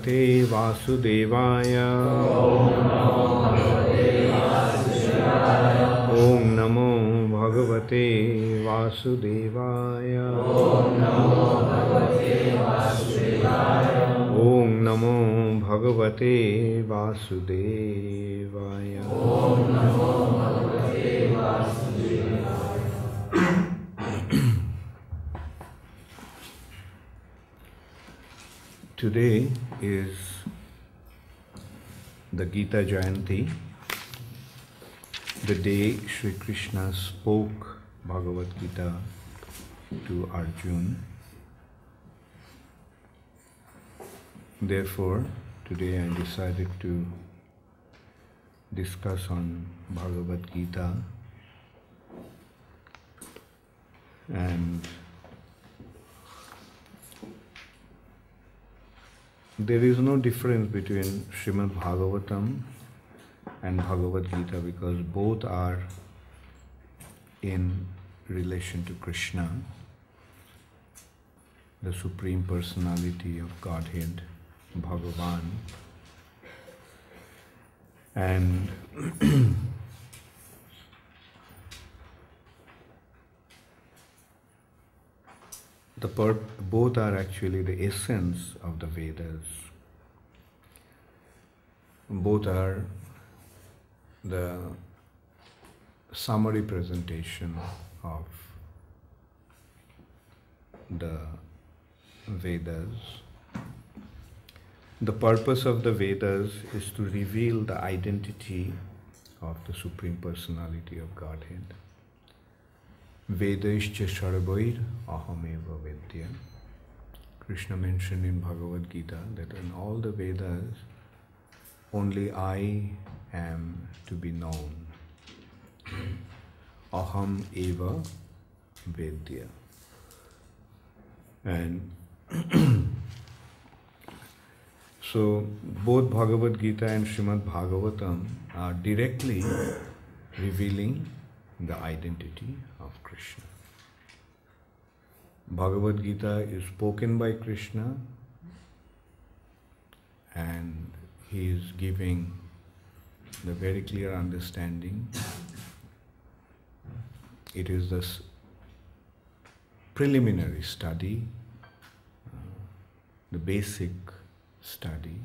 Bhagavate Vasudevaya. Om Namo Bhagavate Vasudevaya. Om Namo Bhagavate Vasudevaya. Today is the Gita Jayanti, the day Sri Krishna spoke Bhagavad-gita to Arjuna. Therefore, today I decided to discuss on Bhagavad-gita, and there is no difference between Srimad Bhagavatam and Bhagavad-gita because both are in relation to Krishna, the Supreme Personality of Godhead, Bhagavan. And both are actually the essence of the Vedas. Both are the summary presentation of the Vedas. The purpose of the Vedas is to reveal the identity of the Supreme Personality of Godhead. Vedaischa sarvair ahameva vedya. Krishna mentioned in Bhagavad-gita that in all the Vedas, only I am to be known. Aham eva vedya. And so both Bhagavad-gita and Srimad Bhagavatam are directly revealing the identity of Krishna. Bhagavad-gita is spoken by Krishna, and he is giving the very clear understanding. It is the preliminary study, the basic study,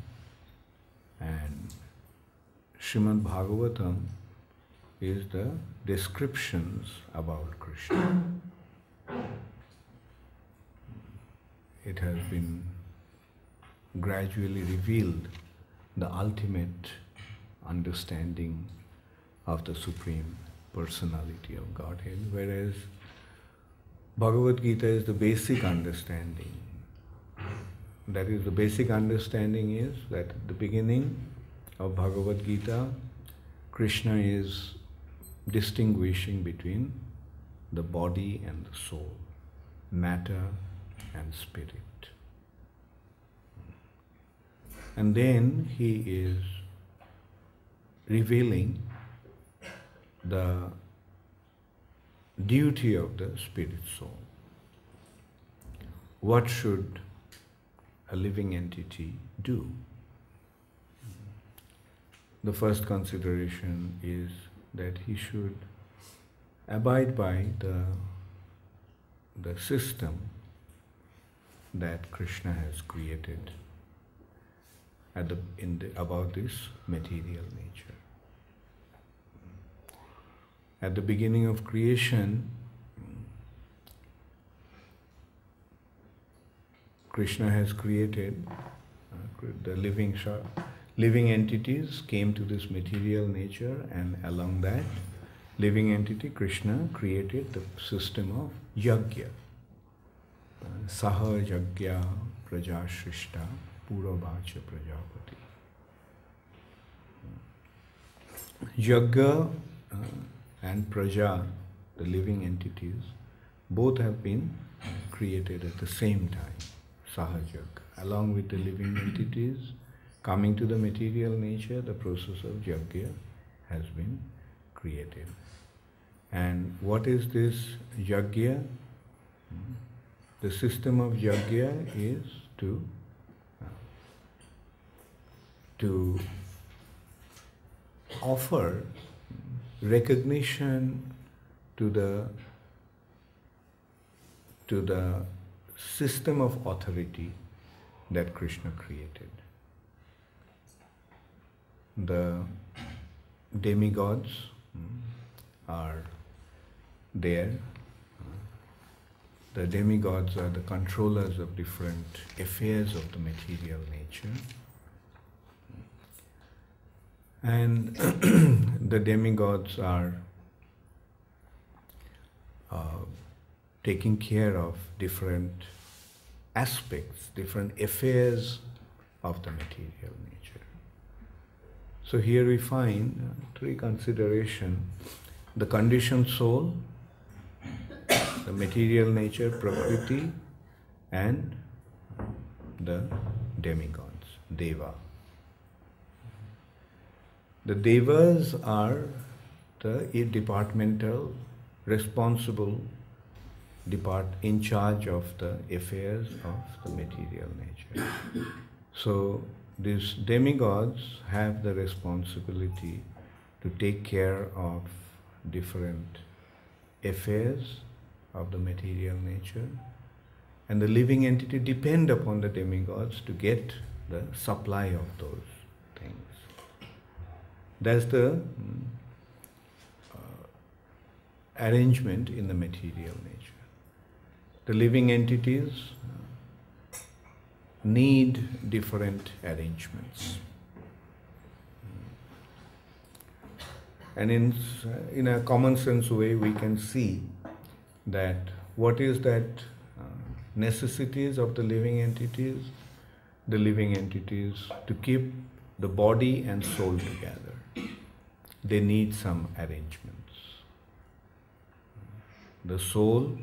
and Srimad Bhagavatam is the descriptions about Krishna. It has been gradually revealed the ultimate understanding of the Supreme Personality of Godhead, whereas Bhagavad-gita is the basic understanding. That is, the basic understanding is that at the beginning of Bhagavad-gita, Krishna is distinguishing between the body and the soul, matter and spirit. And then he is revealing the duty of the spirit soul. What should a living entity do? The first consideration is that he should abide by the system that Krishna has created about this material nature. At the beginning of creation, Krishna has created the living entities came to this material nature, and along that living entity, Krishna created the system of yajna. Saha yajna praja shrishta puravacha prajapati. Yajna and praja, the living entities, both have been created at the same time. Sahajag. Along with the living entities coming to the material nature, the process of yajna has been created. And what is this yajna? The system of yajna is to to offer recognition to the system of authority that Krishna created. The demigods are there. The demigods are the controllers of different affairs of the material nature. And the demigods are taking care of different aspects, different affairs of the material nature. So here we find three considerations: the conditioned soul, the material nature, Prakriti, and the demigods, Deva. The Devas are the departmental, responsible in charge of the affairs of the material nature. So these demigods have the responsibility to take care of different affairs of the material nature, and the living entity depend upon the demigods to get the supply of those things. That's the arrangement in the material nature. The living entities need different arrangements. And in a common sense way, we can see that what is that necessities of the living entities? The living entities, to keep the body and soul together, they need some arrangements. The soul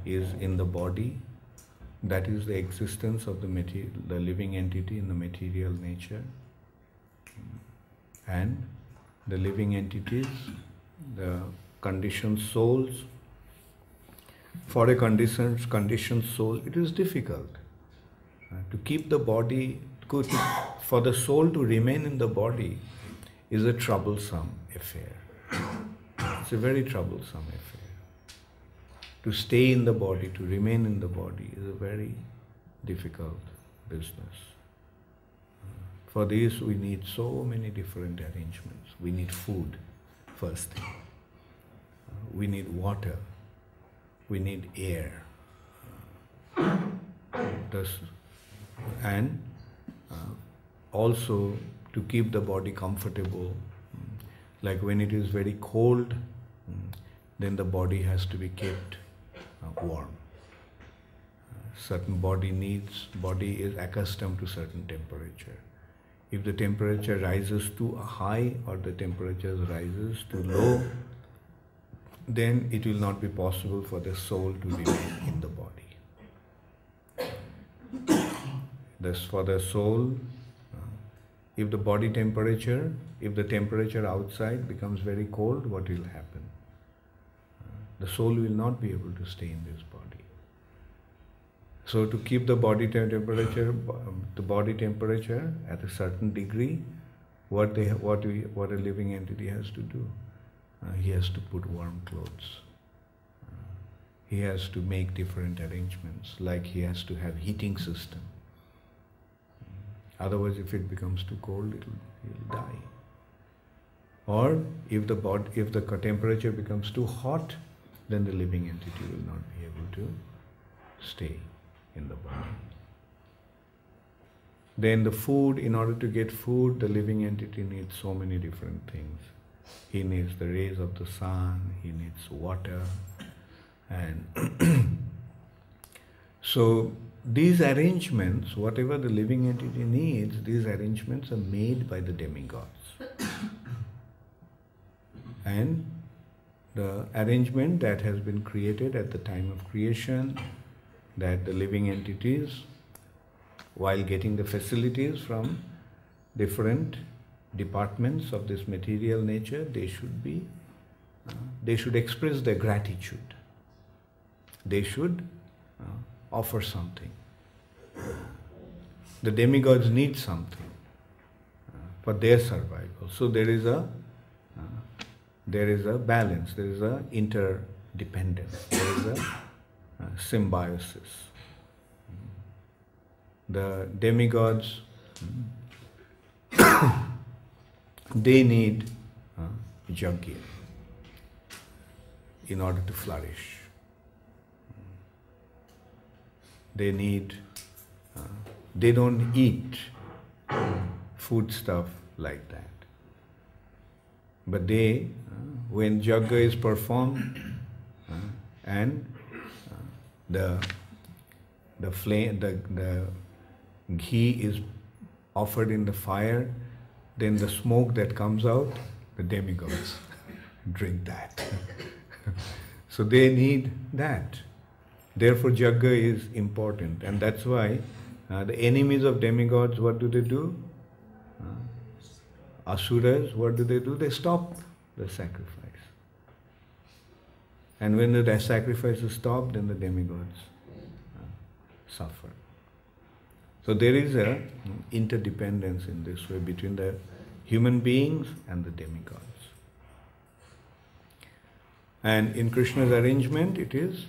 is in the body, that is the existence of the living entity in the material nature. And the living entities, the conditioned souls, for a conditioned soul, it is difficult to keep the body good. For the soul to remain in the body is a troublesome affair. It's a very troublesome affair. To stay in the body, to remain in the body is a very difficult business. For this we need so many different arrangements. We need food, first thing. We need water. We need air. And also to keep the body comfortable. Like when it is very cold, then the body has to be kept warm. Certain body is accustomed to certain temperature. If the temperature rises too high or the temperature rises too low, then it will not be possible for the soul to remain in the body. Thus, for the soul, if the temperature outside becomes very cold, what will happen? The soul will not be able to stay in this body. So to keep the body temperature at a certain degree, what a living entity has to do? He has to put warm clothes. He has to make different arrangements, like he has to have heating system. Otherwise, if it becomes too cold, he'll die. Or if the temperature becomes too hot, then the living entity will not be able to stay in the body. Then the food, in order to get food, the living entity needs so many different things. He needs the rays of the sun, he needs water, and so these arrangements, whatever the living entity needs, these arrangements are made by the demigods. And the arrangement that has been created at the time of creation, that the living entities, while getting the facilities from different departments of this material nature, they should express their gratitude. They should offer something. The demigods need something. for their survival. So there is a balance, there is a interdependence, there is a symbiosis. The demigods, they need yajna in order to flourish. They need, they don't eat food stuff like that. But they, when yajna is performed and the flame, the ghee is offered in the fire, then the smoke that comes out, the demigods drink that. So they need that. Therefore, yajna is important, and that's why the enemies of demigods, what do? Asuras, what do? They stop the sacrifice. And when the sacrifice is stopped, then the demigods suffer. So there is a interdependence in this way between the human beings and the demigods. And in Krishna's arrangement, it is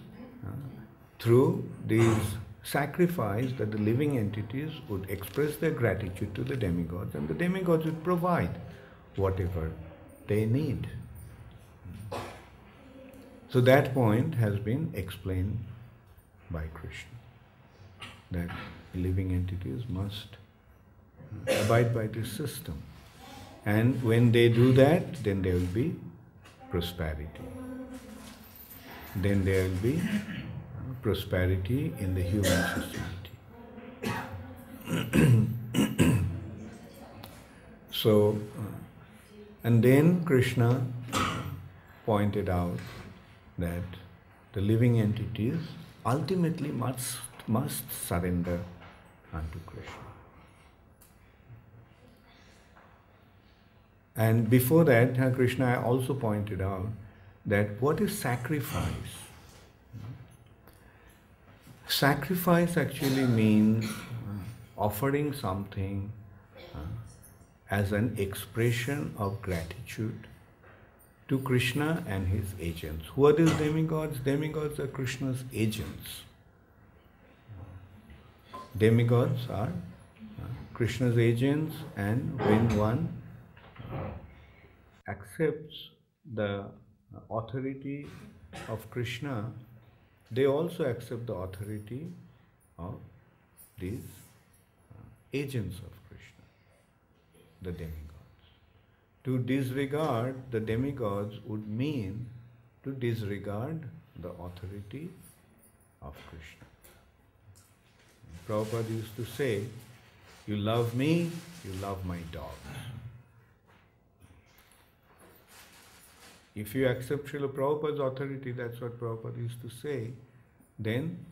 through these sacrifice that the living entities would express their gratitude to the demigods, and the demigods would provide whatever they need. So that point has been explained by Krishna, that living entities must abide by this system. And when they do that, then there will be prosperity. Then there will be prosperity in the human society. So, and then Krishna pointed out that the living entities ultimately must surrender unto Krishna. And before that, Krishna also pointed out that what is sacrifice? Sacrifice actually means offering something as an expression of gratitude to Krishna and his agents. Who are these demigods? Demigods are Krishna's agents. Demigods are Krishna's agents, and when one accepts the authority of Krishna, they also accept the authority of these agents of Krishna, the demigods. To disregard the demigods would mean to disregard the authority of Krishna. Prabhupada used to say, you love me, you love my dogs. If you accept Srila Prabhupada's authority, that's what Prabhupada used to say, then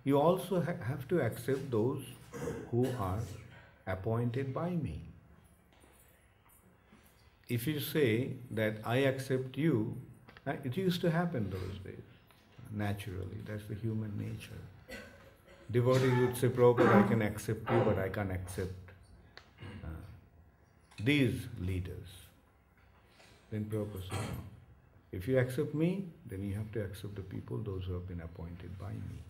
you also have to accept those who are appointed by me. If you say that I accept you, it used to happen those days, naturally. That's the human nature. Devotees would say, Prabhupada, I can accept you, but I can't accept these leaders. Then Prabhupada said, no. If you accept me, then you have to accept the people, those who have been appointed by me.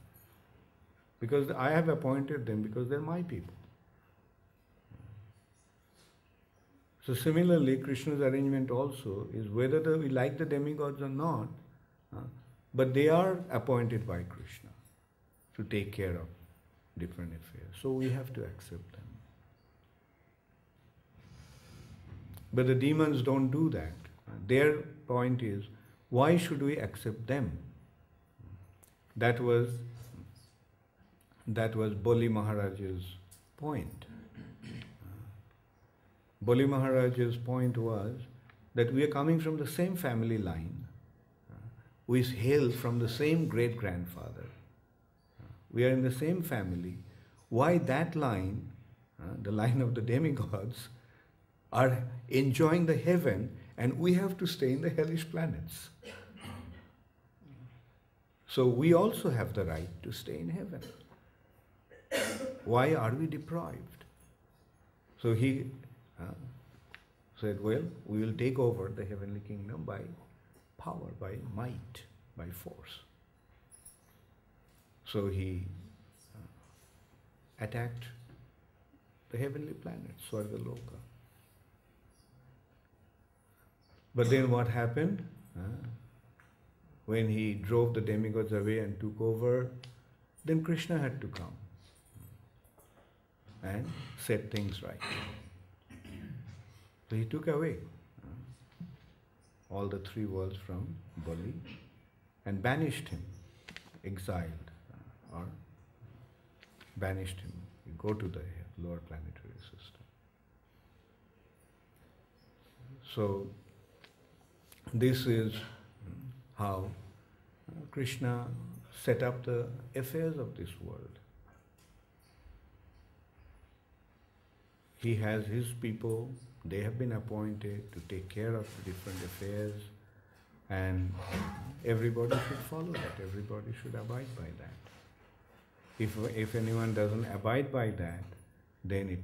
Because I have appointed them because they're my people. So similarly, Krishna's arrangement also is whether we like the demigods or not, but they are appointed by Krishna to take care of different affairs. So we have to accept them. But the demons don't do that. Their point is, why should we accept them? That was Bali Maharaj's point. Bali Maharaj's point was that we are coming from the same family line. We hail from the same great-grandfather. We are in the same family. Why that line, the line of the demigods, are enjoying the heaven and we have to stay in the hellish planets? So we also have the right to stay in heaven. Why are we deprived? So said, well, we will take over the heavenly kingdom by power, by might, by force. So he attacked the heavenly planet, Swargaloka. But then what happened? When he drove the demigods away and took over, then Krishna had to come and set things right. So he took away all the three worlds from Bali and banished him, exiled or banished him. You go to the lower planetary system. So this is how Krishna set up the affairs of this world. He has his people, they have been appointed to take care of the different affairs, and everybody should follow that, everybody should abide by that. If anyone doesn't abide by that, then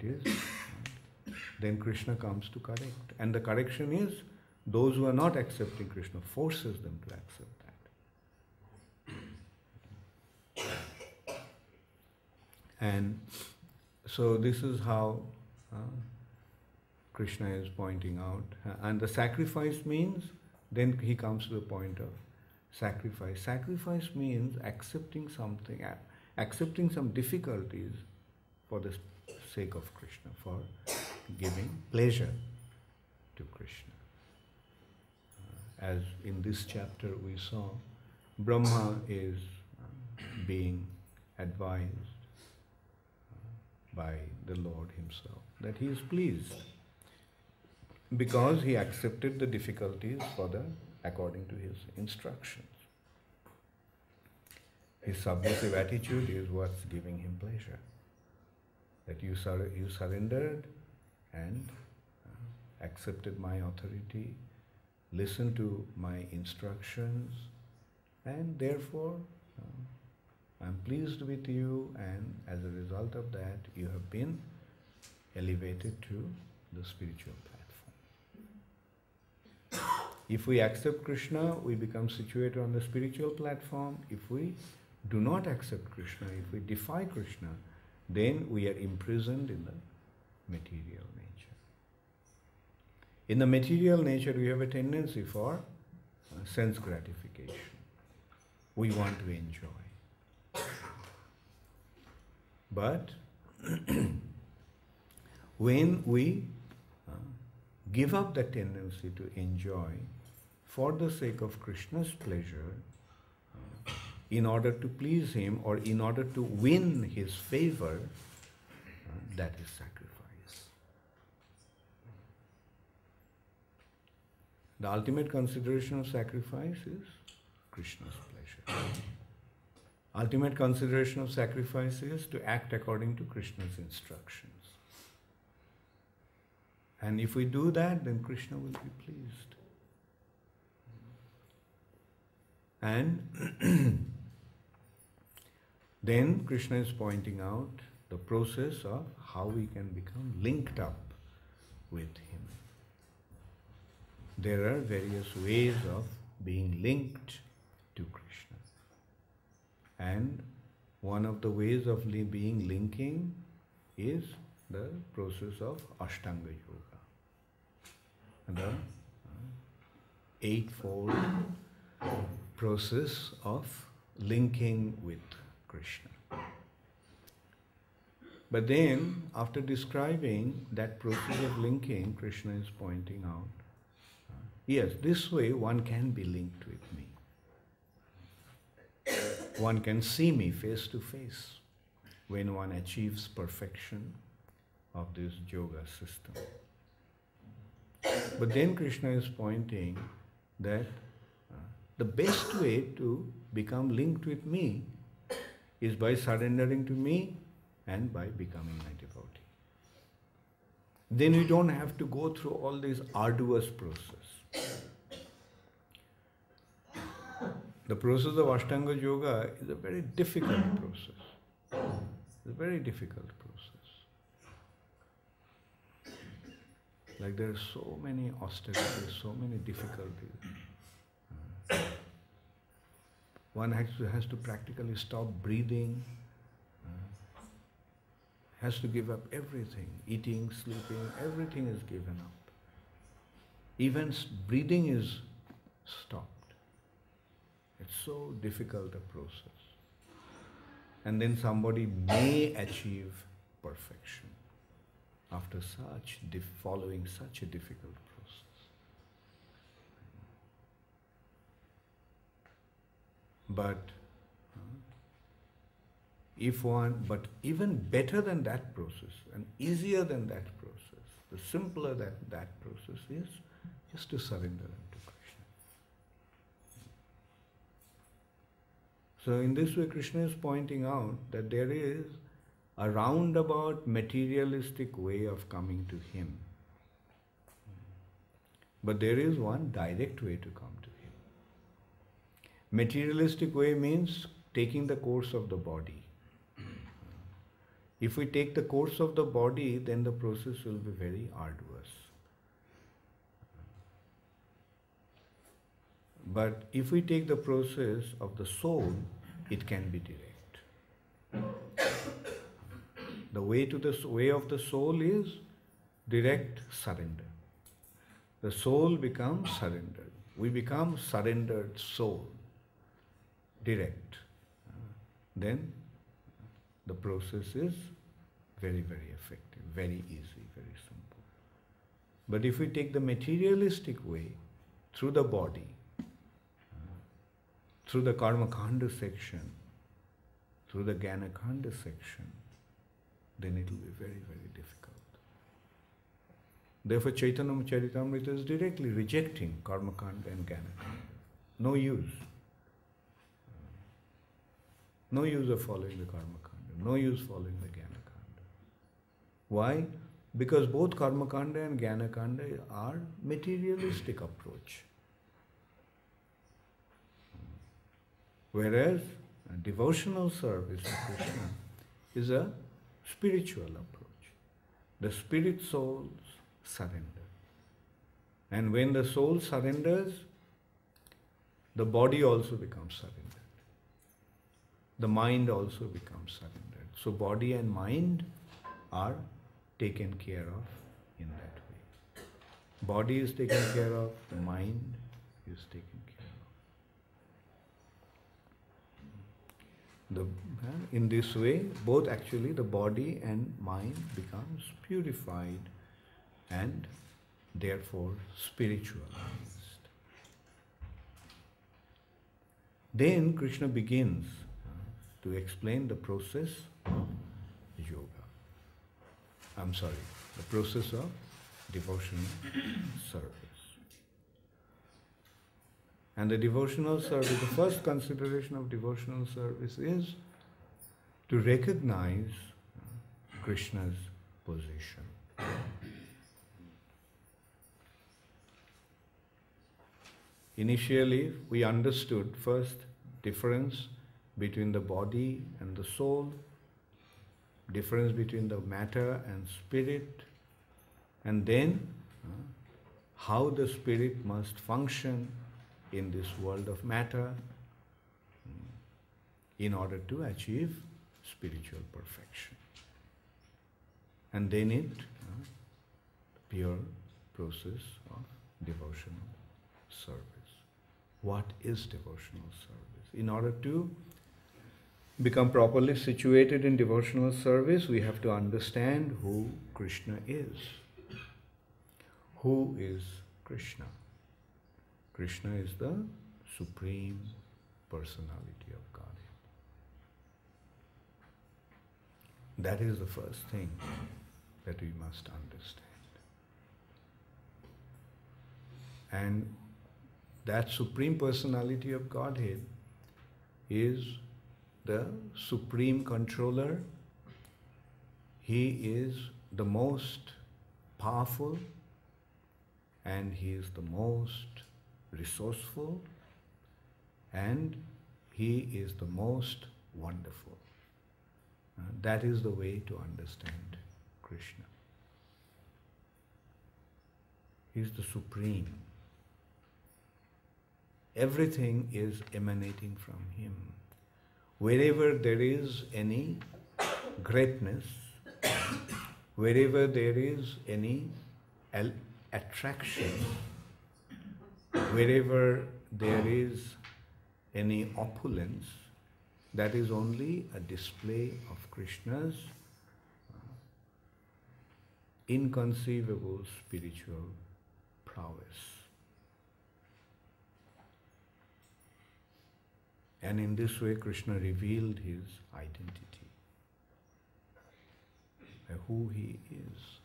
then Krishna comes to correct. And the correction is, those who are not accepting Krishna forces them to accept that. And so this is how Krishna is pointing out. And the sacrifice means, then he comes to the point of sacrifice. Sacrifice means accepting something, accepting some difficulties for the sake of Krishna, for giving pleasure to Krishna. As in this chapter we saw, Brahma is being advised by the Lord himself that he is pleased because he accepted the difficulties according to his instructions. His submissive attitude is what's giving him pleasure. That you surrendered and accepted my authority, listened to my instructions, and therefore I'm pleased with you, and as a result of that you have been elevated to the spiritual platform. If we accept Krishna, we become situated on the spiritual platform. If we do not accept Krishna, if we defy Krishna, then we are imprisoned in the material nature. In the material nature, we have a tendency for sense gratification. We want to enjoy. But when we give up the tendency to enjoy for the sake of Krishna's pleasure, in order to please him or in order to win his favor, that is sacrifice. The ultimate consideration of sacrifice is Krishna's pleasure. Ultimate consideration of sacrifice is to act according to Krishna's instructions. And if we do that, then Krishna will be pleased. And then Krishna is pointing out the process of how we can become linked up with him. There are various ways of being linked to Krishna. And one of the ways of being linking is the process of Ashtanga Yoga. The eightfold process of linking with Krishna. But then, after describing that process of linking, Krishna is pointing out, yes, this way one can be linked with me. One can see me face to face when one achieves perfection of this yoga system. But then Krishna is pointing that the best way to become linked with me is by surrendering to me and by becoming my devotee. Then we don't have to go through all this arduous process. The process of Ashtanga Yoga is a very difficult process. It's a very difficult process. Like there are so many austerities, so many difficulties. One has to practically stop breathing, has to give up everything, eating, sleeping, everything is given up. Even breathing is stopped. It's so difficult a process. And then somebody may achieve perfection after following such a difficult process. But but even better than that process and easier than that process, the simpler that process is, just to surrender unto Krishna. So in this way, Krishna is pointing out that there is a roundabout materialistic way of coming to Him. But there is one direct way to come to Him. Materialistic way means taking the course of the body. If we take the course of the body, then the process will be very arduous. But if we take the process of the soul, it can be direct. The way to the way of the soul is direct surrender. The soul becomes surrendered. We become surrendered soul, direct. Then the process is very, very effective, very easy, very simple. But if we take the materialistic way, through the body, through the Karma Kanda section, through the Jnana Kanda section, then it will be very, very difficult. Therefore, Chaitanya Charitamrita is directly rejecting Karma Kanda and Jnana Kanda. No use. No use of following the Karma Kanda. No use following the Jnana Kanda. Why? Because both Karma Kanda and Jnana Kanda are materialistic approach. Whereas a devotional service to Krishna is a spiritual approach. The spirit souls surrender. And when the soul surrenders, the body also becomes surrendered. The mind also becomes surrendered. So body and mind are taken care of in that way. Body is taken care of, the mind is taken care of. In this way, both actually the body and mind becomes purified and therefore spiritualized. Then Krishna begins to explain the process of yoga. The process of devotional service. And the devotional service, the first consideration of devotional service is to recognize Krishna's position. Initially, we understood first difference between the body and the soul, difference between the matter and spirit, and then how the spirit must function in this world of matter in order to achieve spiritual perfection. And then pure process of devotional service. What is devotional service? In order to become properly situated in devotional service, we have to understand who Krishna is. Who is Krishna? Krishna is the Supreme Personality of Godhead. That is the first thing that we must understand. And that Supreme Personality of Godhead is the Supreme Controller. He is the most powerful and He is the most resourceful and He is the most wonderful. That is the way to understand Krishna. He is the Supreme. Everything is emanating from Him. Wherever there is any greatness, wherever there is any attraction, wherever there is any opulence, that is only a display of Krishna's inconceivable spiritual prowess. And in this way, Krishna revealed his identity, who he is.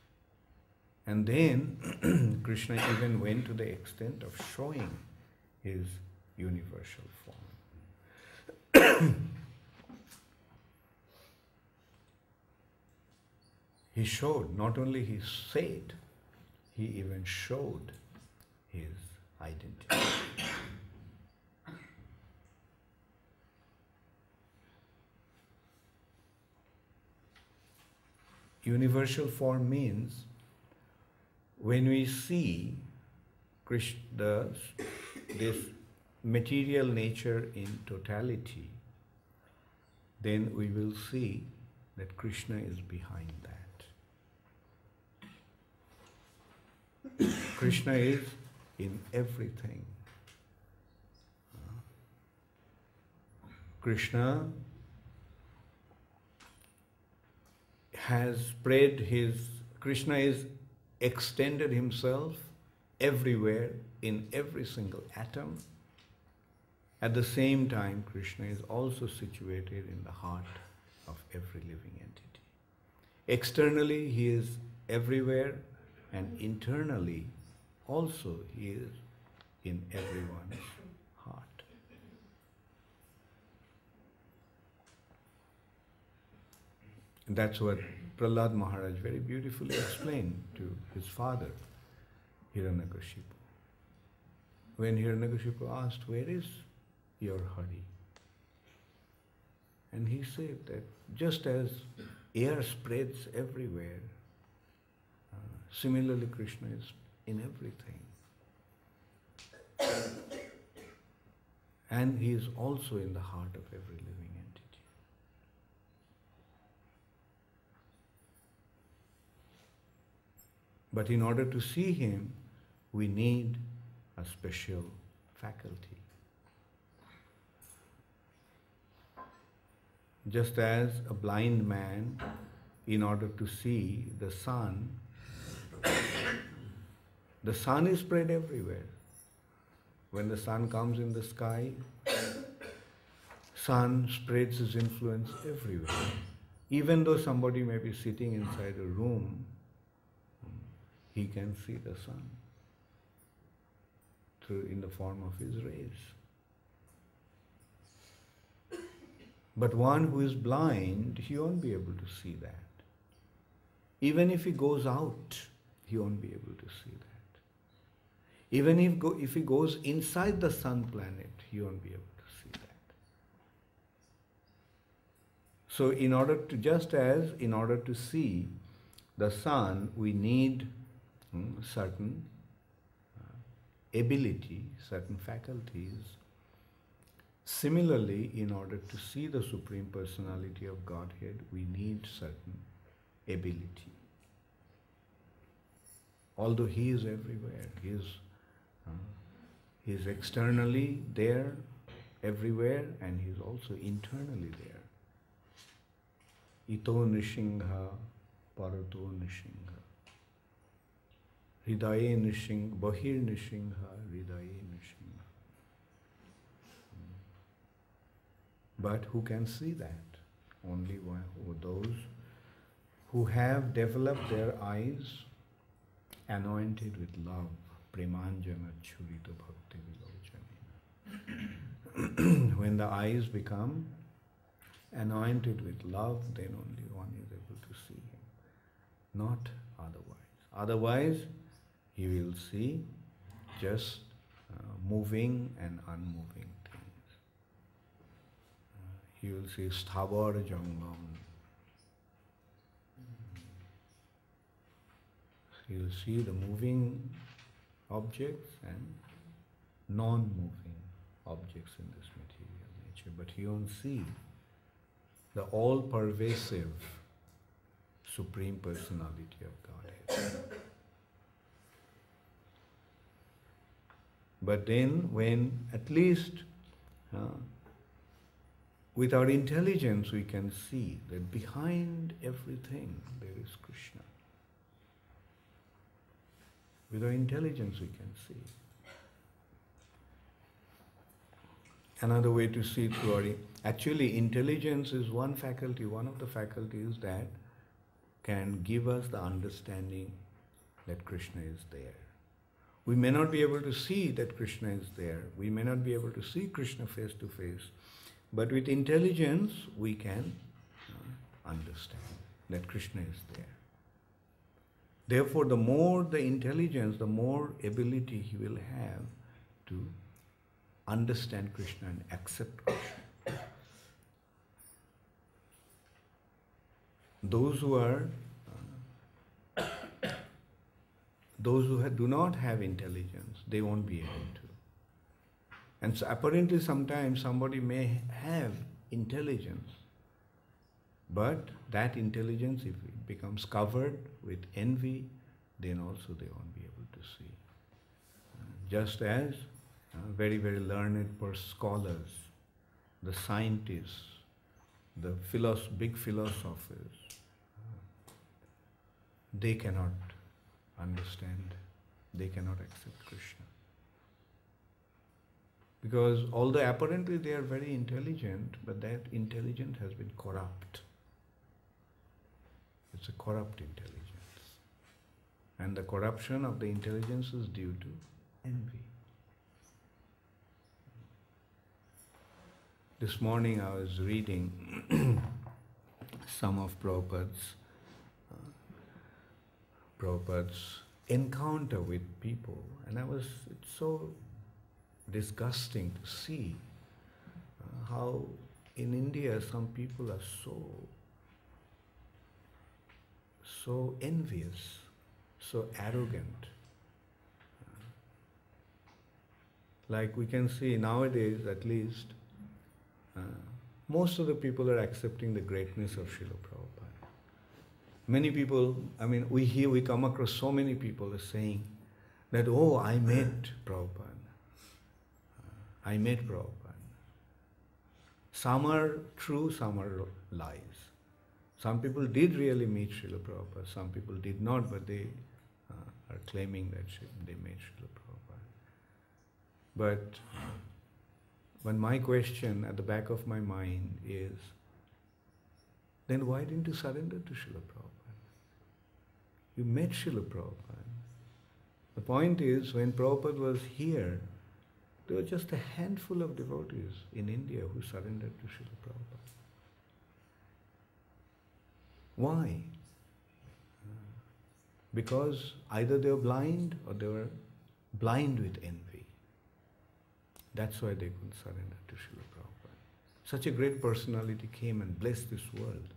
And then Krishna even went to the extent of showing his universal form. He showed, not only he said, he even showed his identity. Universal form means when we see this material nature in totality, then we will see that Krishna is behind that. Krishna is in everything. Krishna Krishna is extended himself everywhere in every single atom. At the same time, Krishna is also situated in the heart of every living entity. Externally, he is everywhere, and internally also he is in everyone's heart. And that's what Prahlad Maharaj very beautifully explained to his father, Hiranyakashipu. When Hiranyakashipu asked, "Where is your Hari?" And he said that just as air spreads everywhere, similarly Krishna is in everything. And he is also in the heart of every living entity. But in order to see him, we need a special faculty. Just as a blind man, in order to see the sun is spread everywhere. When the sun comes in the sky, sun spreads its influence everywhere. Even though somebody may be sitting inside a room, he can see the sun in the form of his rays. But one who is blind, he won't be able to see that. Even if he goes out, he won't be able to see that. Even if he goes inside the sun planet, he won't be able to see that. So in order to see the sun, we need certain ability, certain faculties. Similarly, in order to see the Supreme Personality of Godhead, we need certain ability. Although he is everywhere, he is externally there, everywhere, and he is also internally there. Ito nishingha, parato nishingha. Hridaye nishingha, bahir nishingha, hridaye nishingha. But who can see that? Only those who have developed their eyes anointed with love. Premanjana churita bhakti vilochanena. When the eyes become anointed with love, then only one is able to see him. Not otherwise. Otherwise, he will see just moving and unmoving things. He will see sthavar jangam. He will see the moving objects and non-moving objects in this material nature. But he won't see the all-pervasive Supreme Personality of Godhead. But then when at least with our intelligence we can see that behind everything there is Krishna. With our intelligence we can see. Another way to see through our... Actually, intelligence is one faculty, one of the faculties that can give us the understanding that Krishna is there. We may not be able to see that Krishna is there. We may not be able to see Krishna face to face. But with intelligence, we can understand that Krishna is there. Therefore, the more the intelligence, the more ability he will have to understand Krishna and accept Krishna. Those who do not have intelligence, they won't be able to. And so apparently sometimes somebody may have intelligence, but that intelligence, if it becomes covered with envy, then also they won't be able to see. Just as very, very learned scholars, the scientists, the big philosophers, they cannot understand, they cannot accept Krishna. Because although apparently they are very intelligent, but that intelligence has been corrupt. It's a corrupt intelligence. And the corruption of the intelligence is due to envy. This morning I was reading some of Prabhupada's encounter with people, and it's so disgusting to see how in India some people are so envious, so arrogant. Like we can see nowadays, at least, most of the people are accepting the greatness of Srila Prabhupada. Many people, we come across so many people are saying that, oh, I met Prabhupada. I met Prabhupada. Some are true, some are lies. Some people did really meet Srila Prabhupada, some people did not, but they are claiming that they met Srila Prabhupada. But my question at the back of my mind is, then why didn't you surrender to Srila Prabhupada? You met Srila Prabhupada. The point is, when Prabhupada was here, there were just a handful of devotees in India who surrendered to Srila Prabhupada. Why? Because either they were blind or they were blind with envy. That's why they couldn't surrender to Srila Prabhupada. Such a great personality came and blessed this world,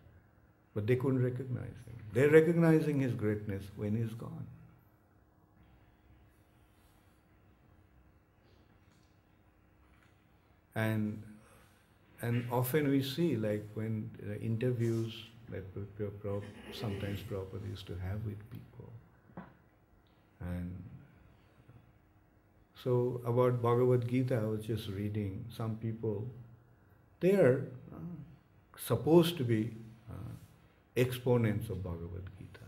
but they couldn't recognize him. They're recognizing his greatness when he's gone. And often we see, like when interviews that sometimes Prabhupada used to have with people. And so about Bhagavad-gita, I was just reading, some people, they are supposed to be exponents of Bhagavad-gita.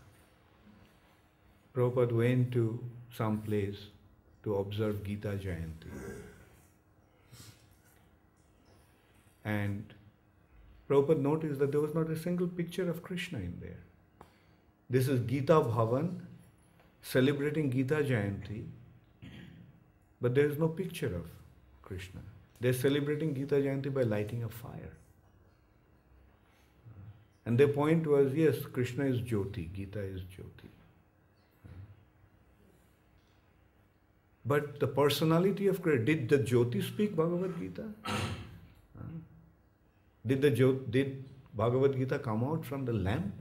Prabhupada went to some place to observe Gita Jayanti. And Prabhupada noticed that there was not a single picture of Krishna in there. This is Gita Bhavan, celebrating Gita Jayanti, but there is no picture of Krishna. They're celebrating Gita Jayanti by lighting a fire. And their point was, yes, Krishna is Jyoti, Gita is Jyoti. But the personality of Krishna, did the Jyoti speak Bhagavad-gita? Did Bhagavad-gita come out from the lamp?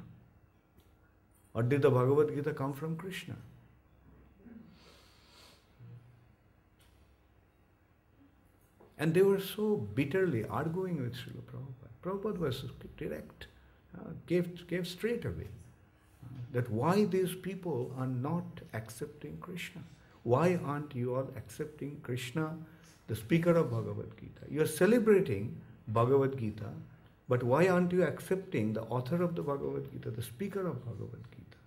Or did the Bhagavad-gita come from Krishna? And they were so bitterly arguing with Srila Prabhupada. Prabhupada was direct, gave straight away that why these people are not accepting Krishna. Why aren't you all accepting Krishna, the speaker of Bhagavad-gita? You are celebrating Bhagavad-gita, but why aren't you accepting the author of the Bhagavad-gita, the speaker of Bhagavad-gita?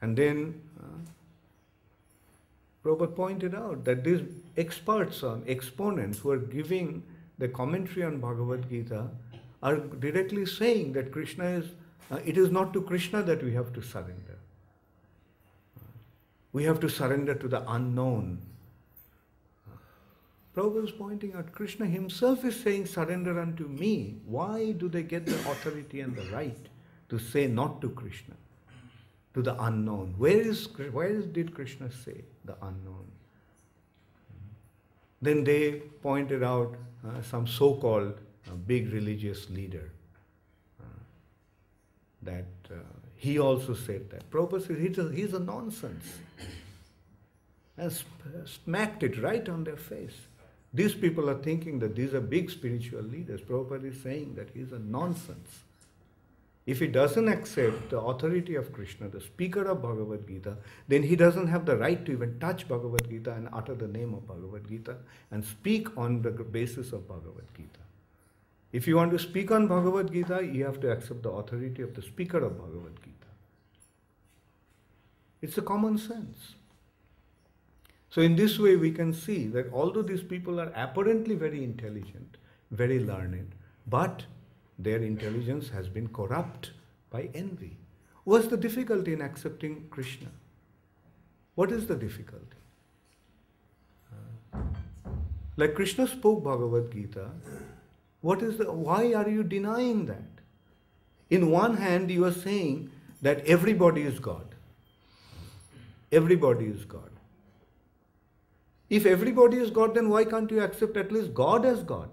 And then Prabhupada pointed out that these experts, exponents who are giving the commentary on Bhagavad-gita are directly saying that Krishna is, it is not to Krishna that we have to surrender. We have to surrender to the unknown. Prabhupada is pointing out Krishna himself is saying, surrender unto me. Why do they get the authority and the right to say not to Krishna, to the unknown? Where did Krishna say the unknown? Then they pointed out some so-called big religious leader that he also said that. Prabhupada said he's a nonsense. And smacked it right on their face. These people are thinking that these are big spiritual leaders. Prabhupada is saying that he's a nonsense. If he doesn't accept the authority of Krishna, the speaker of Bhagavad-gita, then he doesn't have the right to even touch Bhagavad-gita and utter the name of Bhagavad-gita and speak on the basis of Bhagavad-gita. If you want to speak on Bhagavad-gita, you have to accept the authority of the speaker of Bhagavad-gita. It's a common sense. So in this way we can see that although these people are apparently very intelligent, very learned, but their intelligence has been corrupt by envy. What's the difficulty in accepting Krishna? What is the difficulty? Like Krishna spoke Bhagavad-gita, why are you denying that? In one hand you are saying that everybody is God. Everybody is God. If everybody is God, then why can't you accept at least God as God?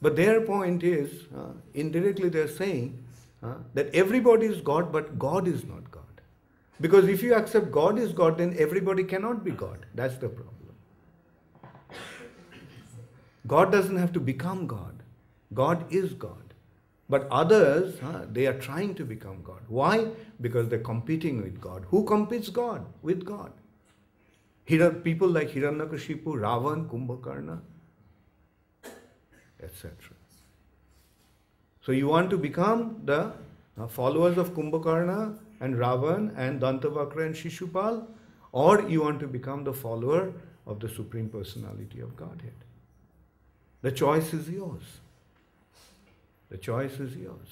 But their point is, indirectly they are saying that everybody is God, but God is not God. Because if you accept God is God, then everybody cannot be God. That's the problem. God doesn't have to become God. God is God. But others, they are trying to become God. Why? Because they're competing with God. Who competes God? With God. People like Hiranyakashipu, Ravan, Kumbhakarna, etc. So you want to become the followers of Kumbhakarna and Ravan and Dantavakra and Shishupal, or you want to become the follower of the Supreme Personality of Godhead. The choice is yours. The choice is yours.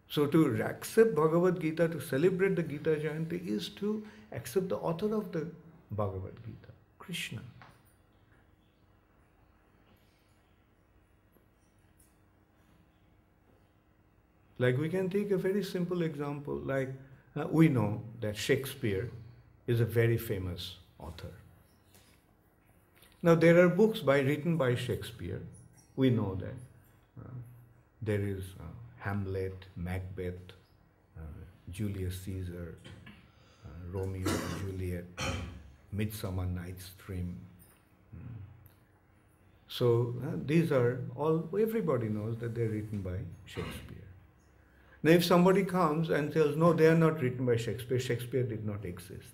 So to accept Bhagavad-gita, to celebrate the Gita Jayanti, is to accept the author of the Bhagavad-gita, Krishna. Like we can take a very simple example, like we know that Shakespeare is a very famous author. Now there are books written by Shakespeare. We know that. There is Hamlet, Macbeth, Julius Caesar, Romeo and Juliet, Midsummer Night's Dream. So these are all, everybody knows that they're written by Shakespeare. Now if somebody comes and tells, no, they are not written by Shakespeare, Shakespeare did not exist,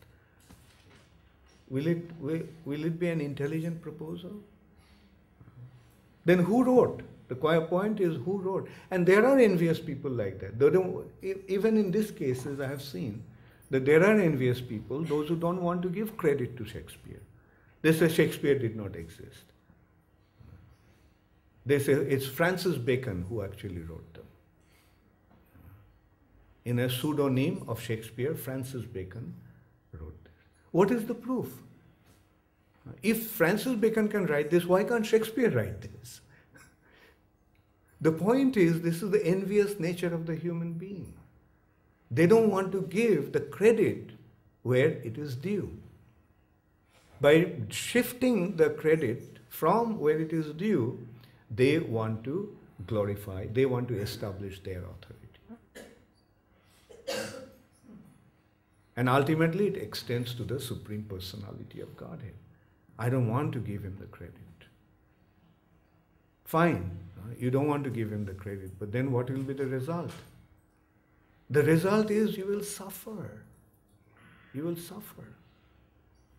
will it be an intelligent proposal? Then who wrote? The point is who wrote? And there are envious people like that. Even in these cases I have seen that there are envious people, those who don't want to give credit to Shakespeare. They say Shakespeare did not exist. They say it's Francis Bacon who actually wrote them. In a pseudonym of Shakespeare, Francis Bacon wrote this. What is the proof? If Francis Bacon can write this, why can't Shakespeare write this? The point is, this is the envious nature of the human being. They don't want to give the credit where it is due. By shifting the credit from where it is due, they want to glorify, they want to establish their authority. And ultimately it extends to the Supreme Personality of Godhead. I don't want to give him the credit. Fine, you don't want to give him the credit, but then what will be the result? The result is you will suffer. You will suffer.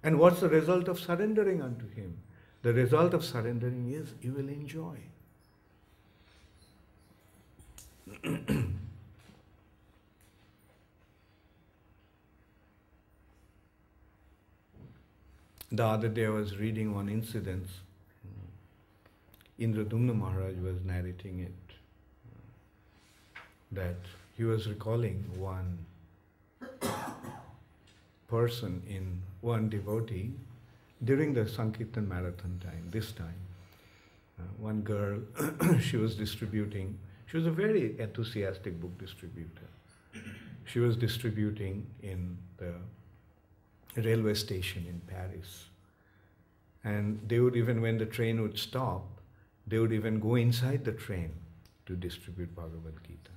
And what's the result of surrendering unto him? The result of surrendering is you will enjoy. The other day I was reading one incident. Indradumna Maharaj was narrating it, that he was recalling one person, one devotee, during the Sankirtan marathon time, this time. One girl, she was distributing, she was a very enthusiastic book distributor. She was distributing in the railway station in Paris. And they would even, when the train would stop, they would even go inside the train to distribute Bhagavad-gita.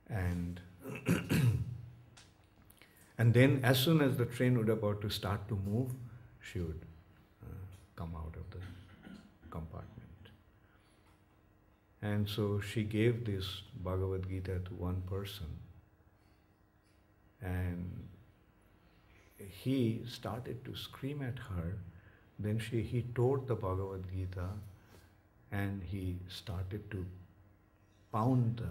And and then as soon as the train would about to start to move, she would come out of the compartment. And so she gave this Bhagavad-gita to one person, and he started to scream at her. Then he tore the Bhagavad-gita and he started to pound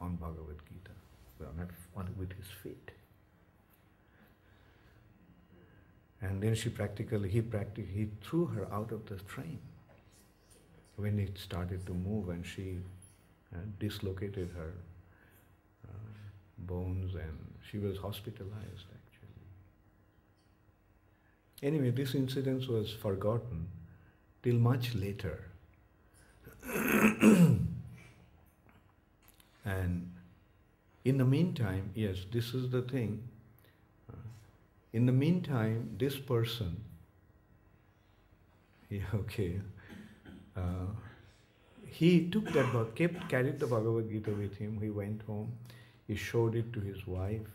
on Bhagavad-gita with his feet. And then he threw her out of the train when it started to move, and she dislocated her bones, and she was hospitalized actually. Anyway, this incident was forgotten till much later. And in the meantime, yes, this is the thing. In the meantime, this person, he took that book, carried the Bhagavad-gita with him. He went home, he showed it to his wife,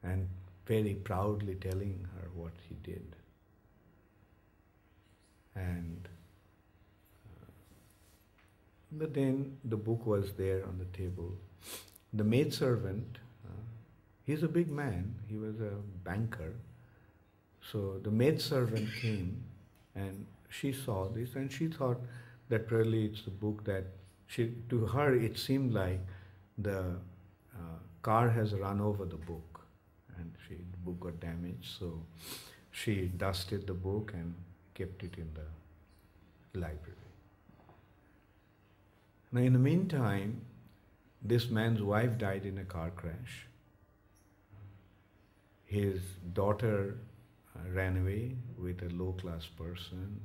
and very proudly telling her what he did. And but then the book was there on the table. The maidservant, he's a big man, he was a banker. So the maidservant came and she saw this and she thought that really it's the book that to her it seemed like the car has run over the book and the book got damaged. So she dusted the book and kept it in the library. Now in the meantime, this man's wife died in a car crash. His daughter ran away with a low-class person.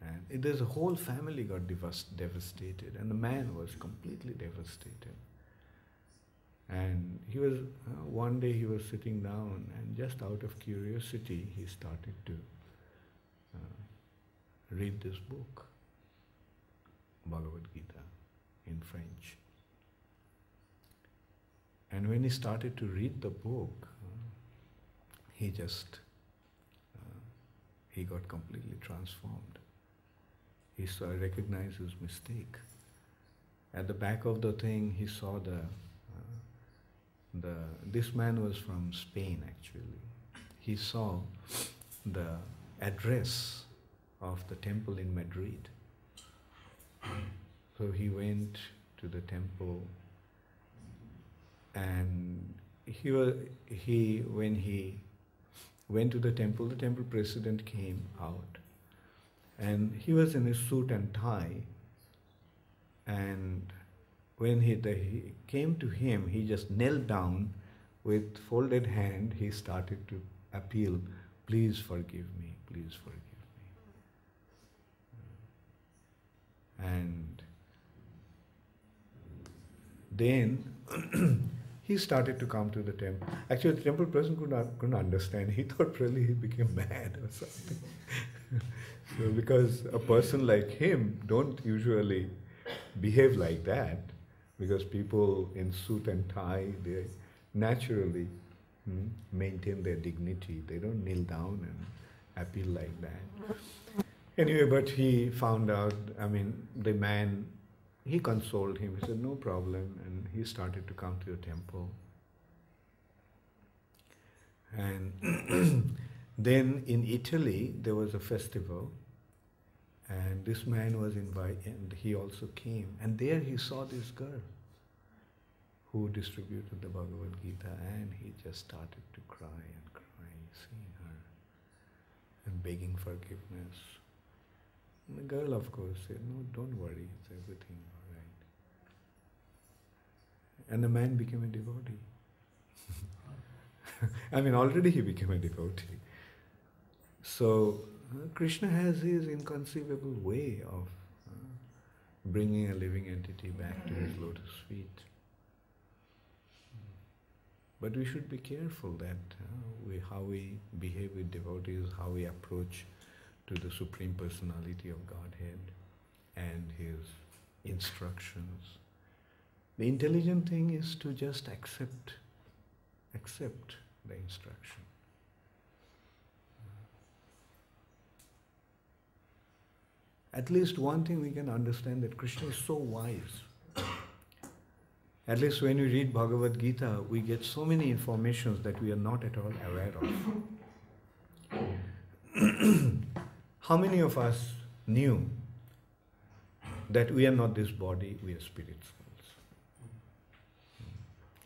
And there's a whole family got devastated, and the man was completely devastated. And he was, one day he was sitting down, and just out of curiosity, he started to read this book, Bhagavad-gita, in French. And when he started to read the book, he got completely transformed. He recognized his mistake. At the back of the thing, he saw this man was from Spain actually. He saw the address of the temple in Madrid. So he went to the temple, and when he went to the temple president came out, and he was in a suit and tie, and when he came to him, he just knelt down with folded hand. He started to appeal, please forgive me, please forgive me. And then he started to come to the temple. Actually, the temple person couldn't understand. He thought really he became mad or something. So because a person like him don't usually behave like that, because people in suit and tie, they naturally maintain their dignity. They don't kneel down and appeal like that. Anyway, but he found out, the man, he consoled him. He said, no problem. And he started to come to the temple. And then in Italy, there was a festival. And this man was invited, and he also came. And there he saw this girl who distributed the Bhagavad-gita, and he just started to cry and cry, seeing her, and begging forgiveness. And the girl, of course, said, no, don't worry, it's everything all right. And the man became a devotee. Already he became a devotee. So, Krishna has his inconceivable way of bringing a living entity back to his lotus feet. But we should be careful that how we behave with devotees, how we approach to the Supreme Personality of Godhead and His instructions. The intelligent thing is to just accept the instruction. At least one thing we can understand, that Krishna is so wise. At least when we read Bhagavad-gita, we get so many informations that we are not at all aware of. How many of us knew that we are not this body, we are spirit souls,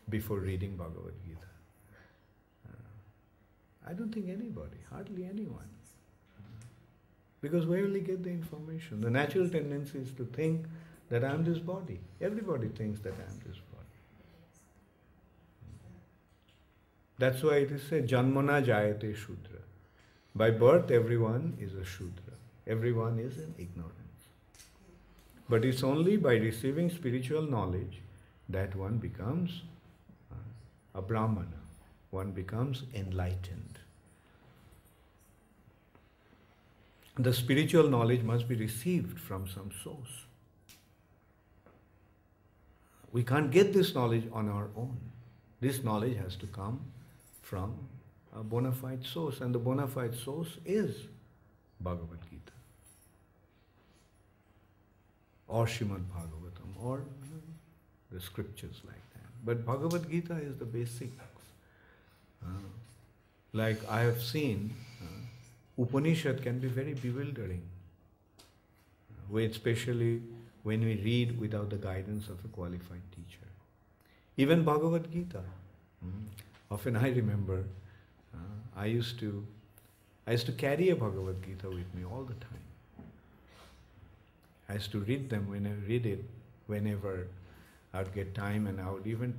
before reading Bhagavad-gita? I don't think anybody, hardly anyone. Because where will you get the information? The natural tendency is to think that I am this body. Everybody thinks that I am this body. That's why it is said, Janmana Jayate Shudra. By birth, everyone is a Shudra. Everyone is in ignorance. But it's only by receiving spiritual knowledge that one becomes a Brahmana. One becomes enlightened. The spiritual knowledge must be received from some source. We can't get this knowledge on our own. This knowledge has to come from a bona fide source, and the bona fide source is Bhagavad-gita or Srimad Bhagavatam or the scriptures like that. But Bhagavad-gita is the basics. Like I have seen, Upanishad can be very bewildering, especially when we read without the guidance of a qualified teacher. Even Bhagavad-gita. Often I remember, I used to carry a Bhagavad-gita with me all the time. I used to read them whenever I would get time, and I would even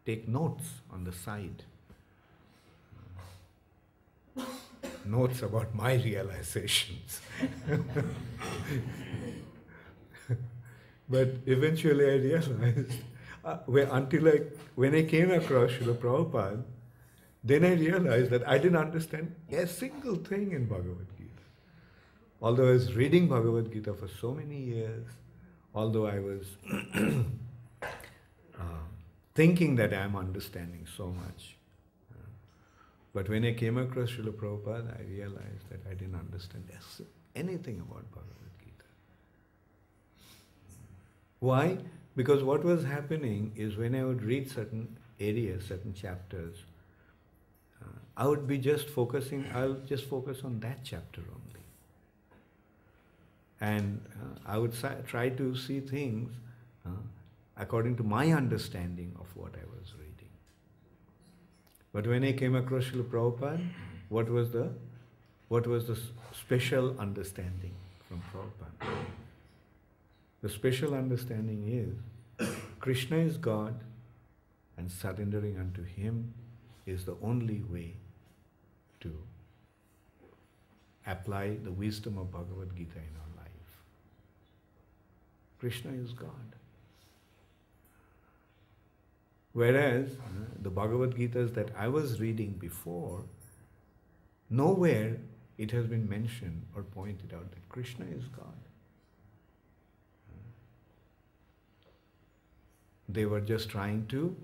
take notes on the side. Notes about my realizations. But eventually I realized, when I came across Srila Prabhupada, then I realized that I didn't understand a single thing in Bhagavad-gita. Although I was reading Bhagavad-gita for so many years, although I was thinking that I am understanding so much, but when I came across Srila Prabhupada, I realized that I didn't understand anything about Bhagavad-gita. Why? Because what was happening is when I would read certain areas, certain chapters, I'll just focus on that chapter only. And I would try to see things according to my understanding of what I was reading. But when I came across Srila Prabhupada, what was the special understanding from Prabhupada? The special understanding is Krishna is God, and surrendering unto Him is the only way to apply the wisdom of Bhagavad-gita in our life. Krishna is God. Whereas the Bhagavad-gitas that I was reading before, nowhere it has been mentioned or pointed out that Krishna is God. They were just trying to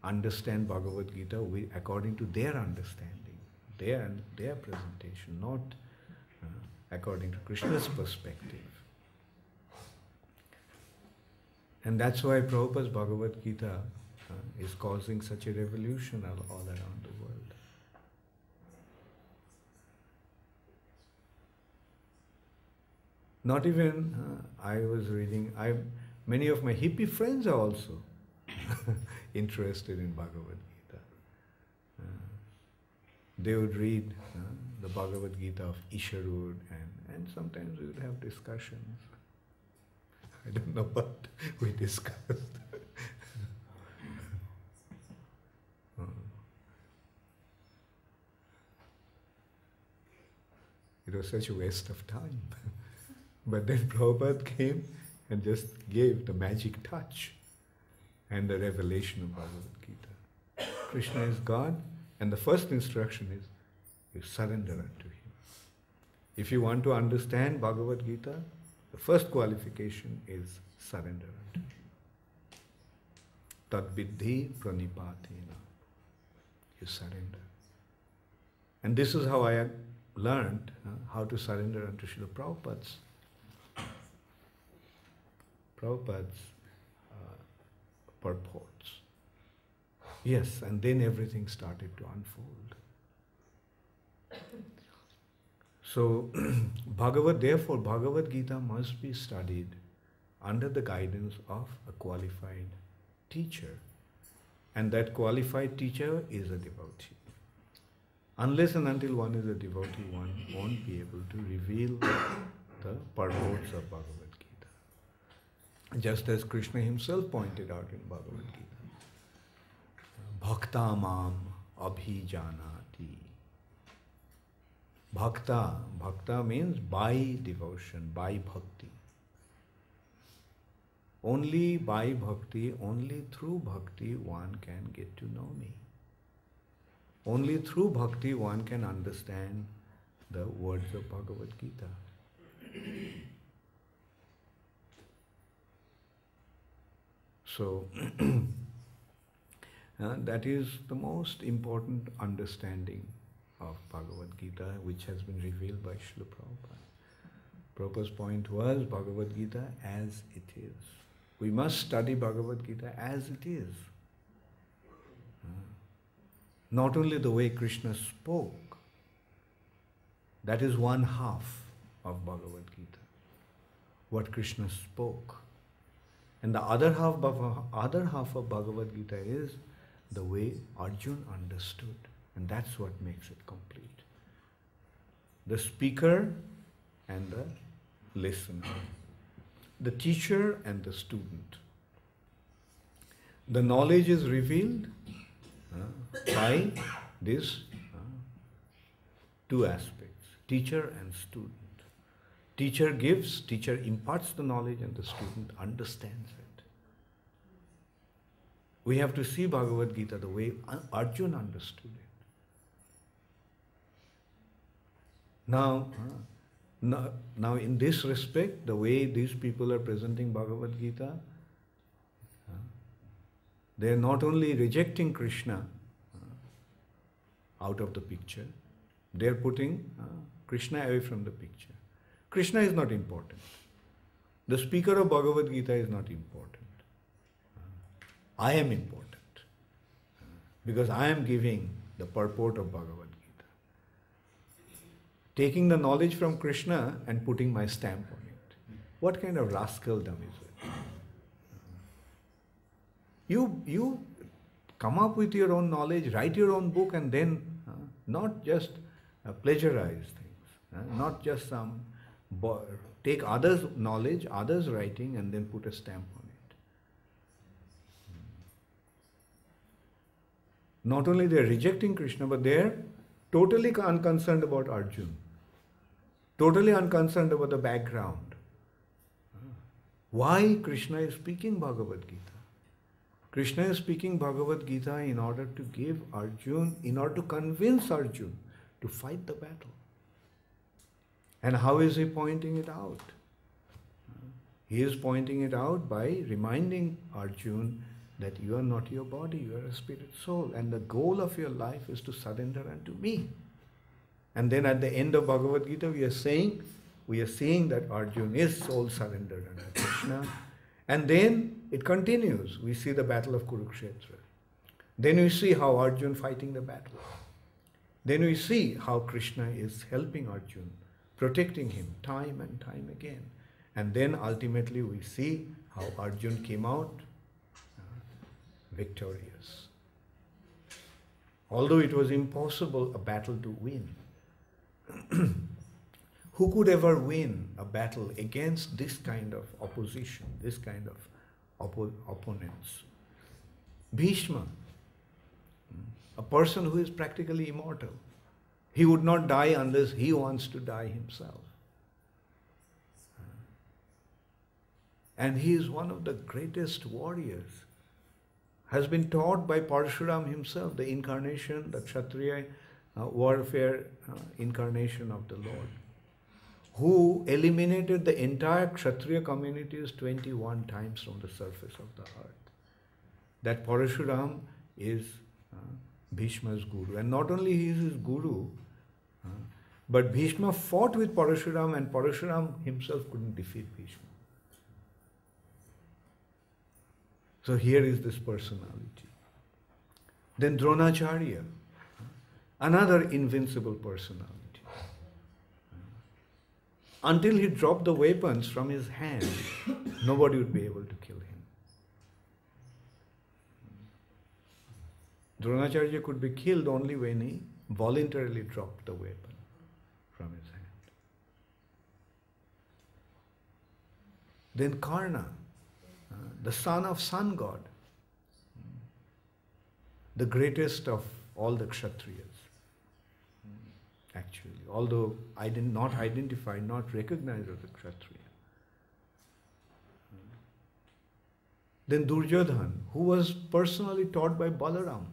understand Bhagavad-gita according to their understanding, their presentation, not according to Krishna's perspective. And that's why Prabhupada's Bhagavad-gita is causing such a revolution all around the world. Not even, I was reading, many of my hippie friends are also interested in Bhagavad-gita. They would read the Bhagavad-gita of Charu and sometimes we would have discussions. I don't know what we discussed. It was such a waste of time. But then Prabhupada came and just gave the magic touch and the revelation of Bhagavad-gita. Krishna is God, and the first instruction is you surrender unto Him. If you want to understand Bhagavad-gita, the first qualification is surrender unto Him. Tad viddhi pranipatena. You surrender. And this is how I learned how to surrender unto Srila Prabhupada's purports. Yes, and then everything started to unfold. So, therefore, Bhagavad-gita must be studied under the guidance of a qualified teacher. And that qualified teacher is a devotee. Unless and until one is a devotee, one won't be able to reveal the purports of Bhagavad-gita. Just as Krishna himself pointed out in Bhagavad-gita. Bhakta mam abhijanati. Bhakta means by devotion, by bhakti. Only by bhakti, only through bhakti one can get to know me. Only through bhakti one can understand the words of Bhagavad-gita. So, that is the most important understanding of Bhagavad-gita which has been revealed by Srila Prabhupada. Prabhupada's point was Bhagavad-gita as it is. We must study Bhagavad-gita as it is. Not only the way Krishna spoke, that is one half of Bhagavad-gita, what Krishna spoke. And the other half of Bhagavad-gita is the way Arjuna understood. And that's what makes it complete. The speaker and the listener. The teacher and the student. The knowledge is revealed by these two aspects, teacher and student. Teacher imparts the knowledge and the student understands it. We have to see Bhagavad-gita the way Arjuna understood it. Now in this respect, the way these people are presenting Bhagavad-gita, they are not only rejecting Krishna out of the picture, they are putting Krishna away from the picture. Krishna is not important. The speaker of Bhagavad-gita is not important. I am important because I am giving the purport of Bhagavad-gita. Taking the knowledge from Krishna and putting my stamp on it. What kind of rascaldom is it? You come up with your own knowledge, write your own book, and then not just plagiarize things, not just take others' knowledge, others' writing, and then put a stamp on it. Not only they are rejecting Krishna, but they are totally unconcerned about Arjuna, totally unconcerned about the background. Why Krishna is speaking Bhagavad-gita? Krishna is speaking Bhagavad-gita in order to give Arjun, in order to convince Arjun to fight the battle. And how is he pointing it out? He is pointing it out by reminding Arjun that you are not your body, you are a spirit soul, and the goal of your life is to surrender unto me. And then at the end of Bhagavad-gita we are seeing that Arjun is soul surrendered unto Krishna. And then it continues. We see the battle of Kurukshetra. Then we see how Arjun fighting the battle. Then we see how Krishna is helping Arjun, protecting him time and time again. And then ultimately we see how Arjun came out victorious. Although it was impossible a battle to win. Who could ever win a battle against this kind of opposition, this kind of opponents? Bhishma, a person who is practically immortal. He would not die unless he wants to die himself. And he is one of the greatest warriors. Has been taught by Parshuram himself, the incarnation, the Kshatriya warfare incarnation of the Lord, who eliminated the entire Kshatriya communities 21 times from the surface of the earth. That Parshuram is Bhishma's guru. And not only he is his guru, but Bhishma fought with Parshuram and Parshuram himself couldn't defeat Bhishma. So here is this personality. Then Dronacharya, another invincible personality. Until he dropped the weapons from his hand, nobody would be able to kill him. Dronacharya could be killed only when he voluntarily dropped the weapon from his hand. Then Karna, the son of sun god, the greatest of all the Kshatriyas, actually, although not identified, not recognized as a Kshatriya. Then Duryodhan, who was personally taught by Balaram.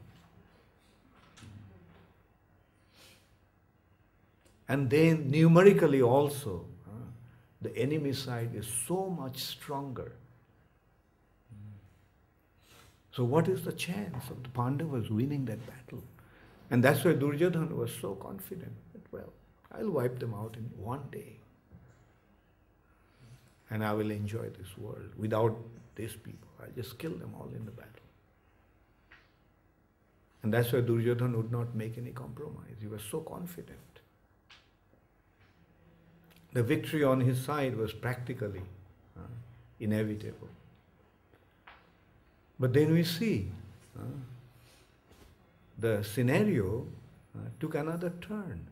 And then numerically also, the enemy side is so much stronger. So what is the chance of the Pandavas winning that battle? And that's why Duryodhana was so confident that, well, I'll wipe them out in one day. And I will enjoy this world without these people. I'll just kill them all in the battle. And that's why Duryodhana would not make any compromise. He was so confident. The victory on his side was practically inevitable. But then we see the scenario took another turn.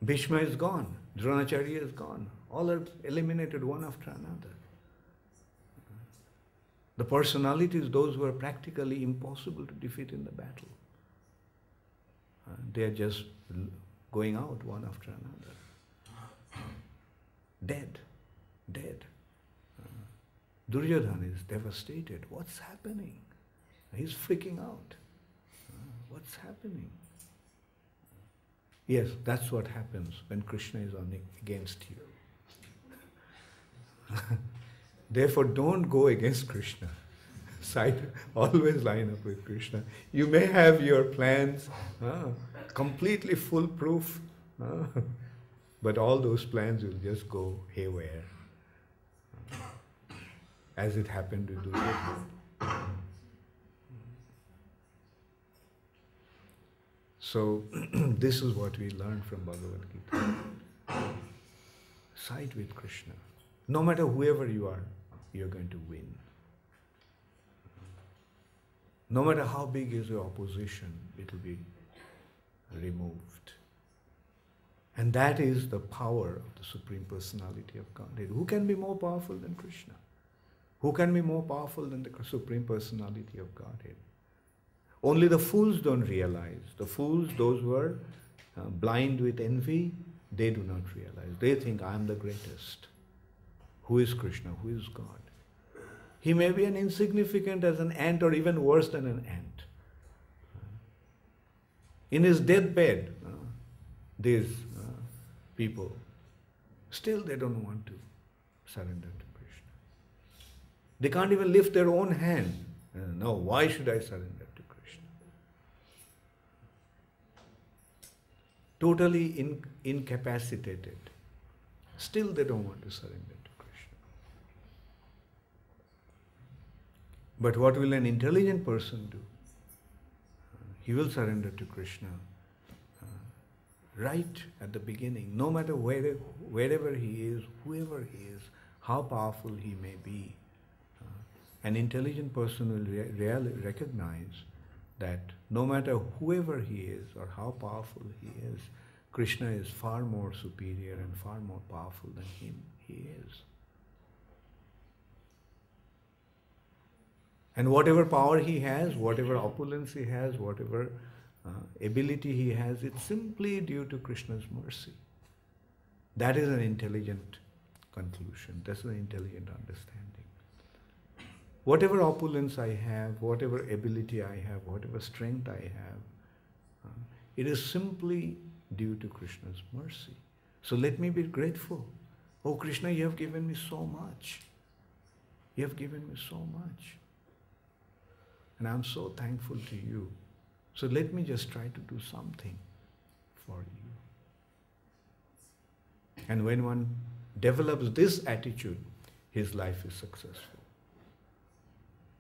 Bhishma is gone, Dronacharya is gone. All are eliminated one after another. The personalities, those who are practically impossible to defeat in the battle, they are just going out one after another. Dead. Duryodhana is devastated. What's happening? He's freaking out. What's happening? Yes, that's what happens when Krishna is against you. Therefore, don't go against Krishna. Always line up with Krishna. You may have your plans completely foolproof, but all those plans will just go haywire. As it happened with Duryodhana. So, this is what we learn from Bhagavad-gita. Side with Krishna. No matter whoever you are, you're going to win. No matter how big is your opposition, it will be removed. And that is the power of the Supreme Personality of Godhead. Who can be more powerful than Krishna? Who can be more powerful than the Supreme Personality of Godhead? Only the fools don't realize. The fools, those who are blind with envy, they do not realize. They think, I am the greatest. Who is Krishna? Who is God? He may be an insignificant as an ant or even worse than an ant. In his deathbed, these people, still they don't want to surrender to Krishna. They can't even lift their own hand. No, why should I surrender to Krishna? Totally incapacitated. Still they don't want to surrender to Krishna. But what will an intelligent person do? He will surrender to Krishna right at the beginning, no matter wherever he is, whoever he is, how powerful he may be. An intelligent person will really recognize that no matter whoever he is or how powerful he is, Krishna is far more superior and far more powerful than he is. And whatever power he has, whatever opulence he has, whatever ability he has, it's simply due to Krishna's mercy. That is an intelligent conclusion. That's an intelligent understanding. Whatever opulence I have, whatever ability I have, whatever strength I have, it is simply due to Krishna's mercy. So let me be grateful. Oh Krishna, you have given me so much. You have given me so much. And I'm so thankful to you. So let me just try to do something for you. And when one develops this attitude, his life is successful.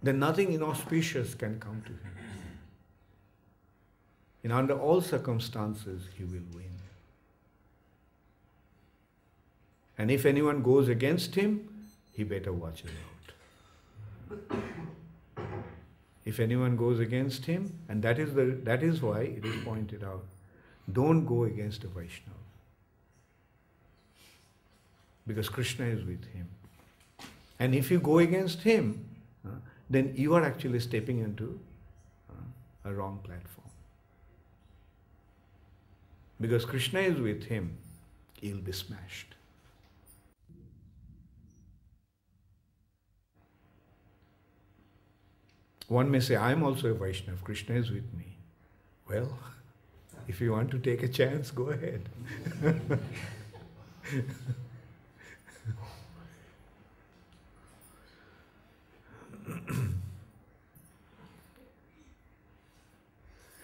Then nothing inauspicious can come to him. And under all circumstances, he will win. And if anyone goes against him, he better watch it out. If anyone goes against him, and that is why it is pointed out, don't go against a Vaishnava. Because Krishna is with him. And if you go against him, then you are actually stepping into a wrong platform. Because Krishna is with him, he'll be smashed. One may say, I'm also a Vaishnava, Krishna is with me. Well, if you want to take a chance, go ahead.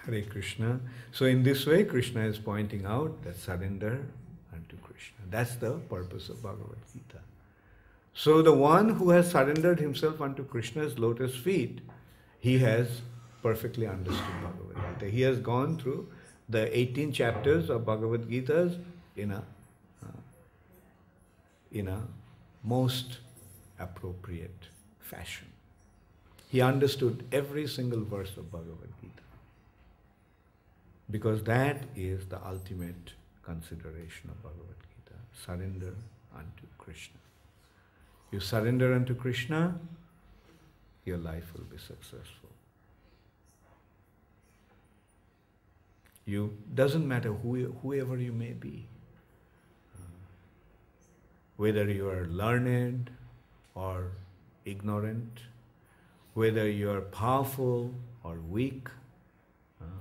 Hare Krishna. So in this way, Krishna is pointing out that surrender unto Krishna. That's the purpose of Bhagavad-gita. So the one who has surrendered himself unto Krishna's lotus feet, he has perfectly understood Bhagavad-gita. He has gone through the 18 chapters of Bhagavad-gita in a most appropriate fashion. He understood every single verse of Bhagavad-gita. Because that is the ultimate consideration of Bhagavad-gita. Surrender unto Krishna. You surrender unto Krishna, your life will be successful. Doesn't matter whoever you may be. Whether you are learned or ignorant, whether you are powerful or weak,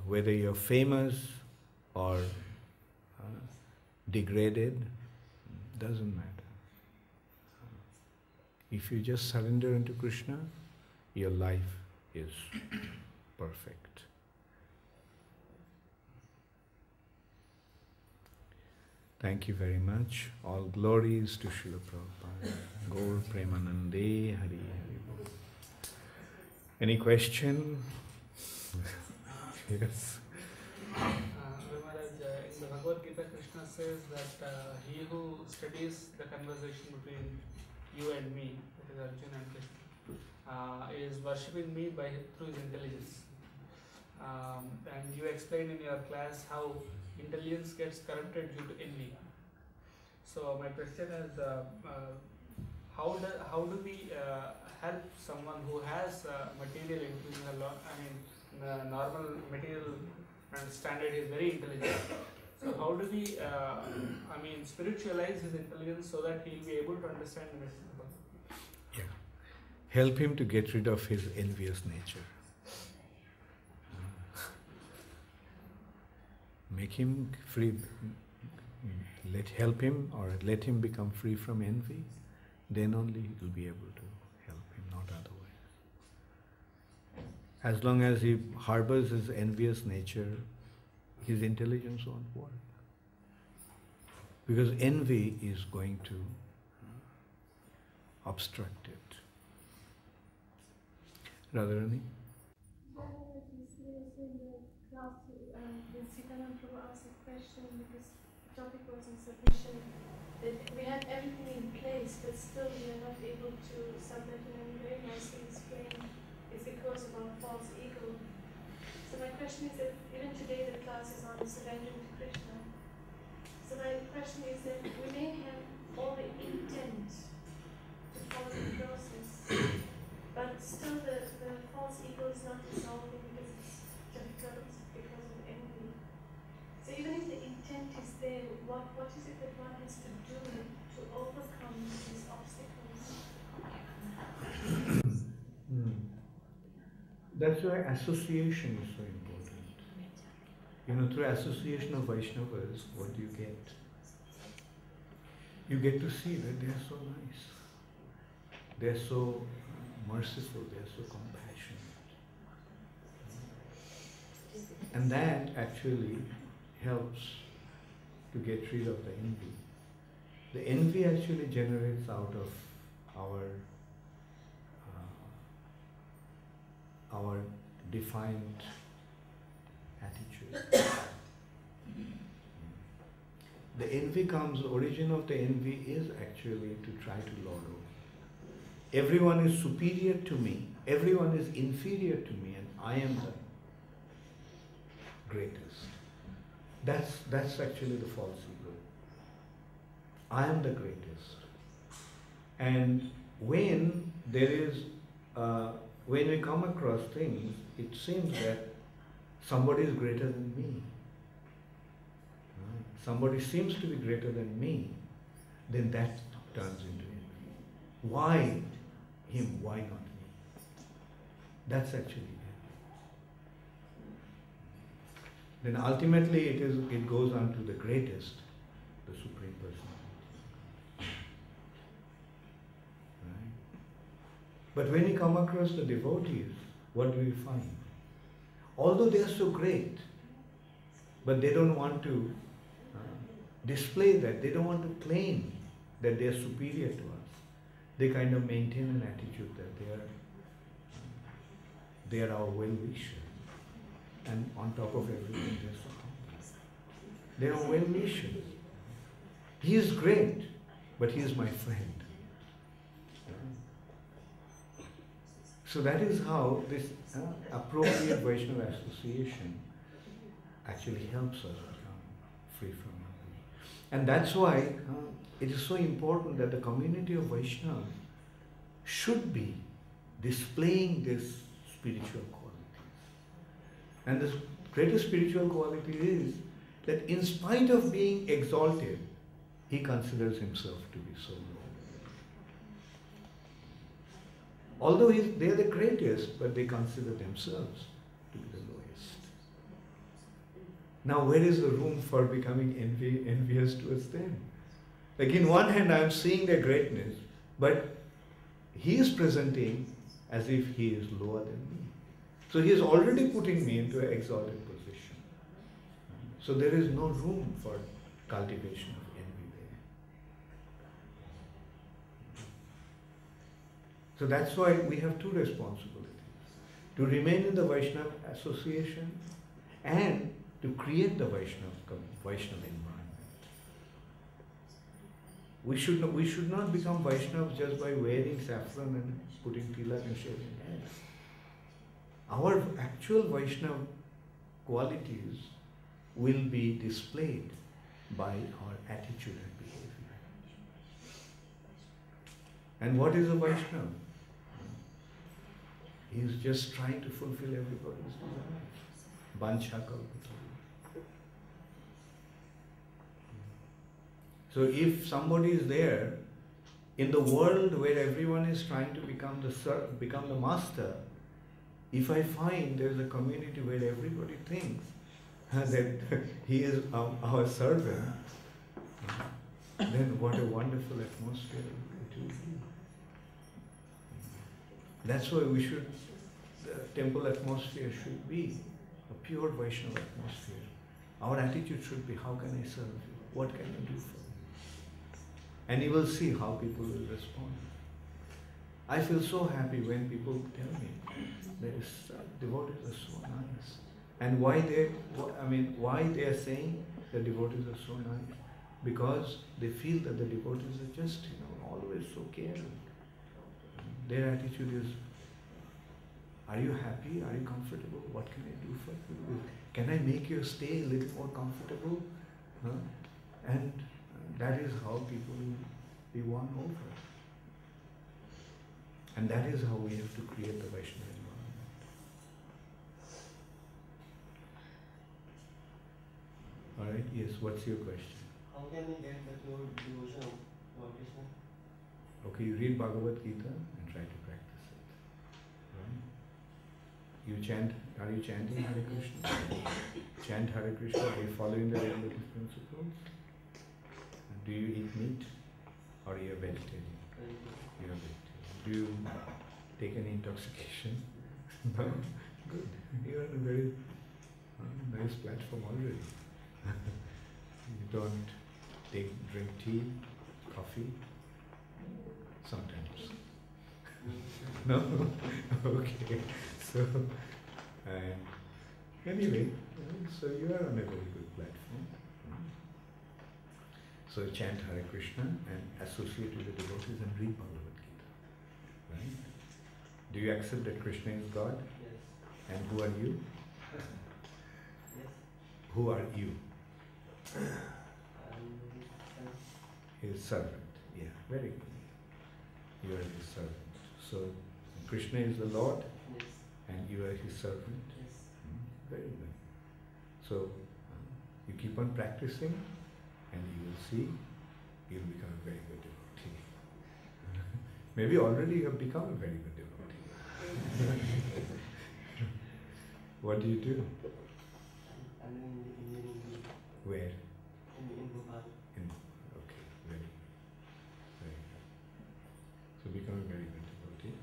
whether you're famous or degraded, doesn't matter. If you just surrender unto Krishna, your life is perfect. Thank you very much. All glories to Srila Prabhupada. Gaur Premanande Hari Hari Bol. Any question? Yes. In the Bhagavad-gita, Krishna says that he who studies the conversation between you and me, that is Arjuna and Krishna, is worshipping me through his intelligence. And you explained in your class how intelligence gets corrupted due to envy. So my question is, how do we help someone who has material intelligence a lot? I mean, the normal material standard is very intelligent. So how do we, spiritualize his intelligence so that he'll be able to understand the message of God? Yeah. help him to get rid of his envious nature. Make him free, help him or let him become free from envy, then only he will be able to help him, not otherwise. As long as he harbors his envious nature, his intelligence won't work. Because envy is going to obstruct it. Radharani? Asked a question because the topic was in submission, that we had everything in place, but still we are not able to submit, and very nicely explained it's because of our false ego. So my question is that even today the class is on surrendering to Krishna. So my question is that we may have all the intent to follow the process, but still the false ego is not dissolving because it's difficult because of envy. So even if the intent is there, what is it that one has to do to overcome these obstacles? That's why association is so important. Through association of Vaishnavas, what do you get? You get to see that they are so nice. They are so merciful, they are so compassionate. And that actually helps to get rid of the envy. The envy actually generates out of our defined attitude. The envy comes, the origin of the envy is actually to try to lord over. Everyone is superior to me, everyone is inferior to me, and I am the greatest. That's actually the false ego. I am the greatest. And when when we come across things, it seems that somebody is greater than me. Somebody seems to be greater than me, then that turns into envy. Why him? Why not me? That's actually envy. Then ultimately it goes on to the greatest, the Supreme Personality. Right? But when you come across the devotees, what do you find? Although they are so great, but they don't want to display that, they don't want to claim that they are superior to us. They kind of maintain an attitude that they are our well-wisher. And on top of everything, they're so humble. They are well-wishers. He is great, but he is my friend. So that is how this appropriate Vaishnava association actually helps us become free from envy. And that's why it is so important that the community of Vaishnava should be displaying this spiritual qualities. And the greatest spiritual quality is that in spite of being exalted, he considers himself to be so low. Although they are the greatest, but they consider themselves to be the lowest. Now where is the room for becoming envious towards them? Like in one hand I am seeing their greatness, but he is presenting as if he is lower than me. So he is already putting me into an exalted position. So there is no room for cultivation of envy there. So that's why we have two responsibilities. To remain in the Vaishnava association and to create the Vaishnava environment. We should not become Vaishnavas just by wearing saffron and putting tilak and shaving heads. Our actual Vaishnava qualities will be displayed by our attitude and behavior. And what is a Vaishnava? He is just trying to fulfill everybody's desires. Bancha kalpata. So if somebody is there, In the world where everyone is trying to become the master, if I find there is a community where everybody thinks that he is our servant, then what a wonderful atmosphere it will be. That's why the temple atmosphere should be a pure Vaishnava atmosphere. Our attitude should be, how can I serve you? What can I do for you? And you will see how people will respond. I feel so happy when people tell me devotees are so nice. And why they are saying the devotees are so nice? Because they feel that the devotees are just, always so caring. Their attitude is, are you happy? Are you comfortable? What can I do for you? Can I make your stay a little more comfortable? And that is how people will be won over. And that is how we have to create the Vaishnava environment. Alright, yes, what's your question? How can we get the pure devotion of Lord Krishna? Okay, you read Bhagavad-gita and try to practice it. Right? Are you chanting Hare Krishna? Chant Hare Krishna, are you following the regulative principles? Do you eat meat? Or are you a vegetarian? You are a vegetarian. Do you take any intoxication? No? Good. You are on a very nice platform already. You don't drink tea, coffee? Sometimes. No? Okay. So, anyway, so you are on a very good platform. So chant Hare Krishna and associate with the devotees and read Bhagavad-gita. Right? Do you accept that Krishna is God? Yes. And who are you? Yes. Who are you? I'm His servant. Yeah, very good. You are his servant. So Krishna is the Lord, yes. and you are his servant. Yes. Very good. So you keep on practicing, and you will see you'll become a very good devotee. Maybe already you have become a very good devotee. What do you do? I'm in engineering. Where? In Bhopal. Okay, very good. So become a very good devotee.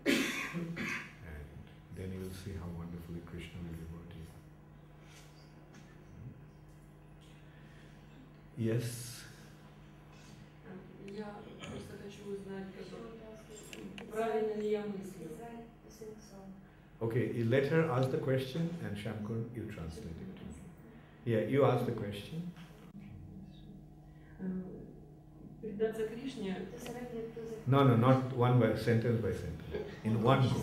And then you will see how wonderfully Krishna will devote you. Yes? Я просто хочу узнать, правильно ли я мыслю. Okay, you let her ask the question, and Shamkur, you translate it to me. Yeah, you ask the question. Предаться Кришне. No, not one by sentence by sentence. In one go.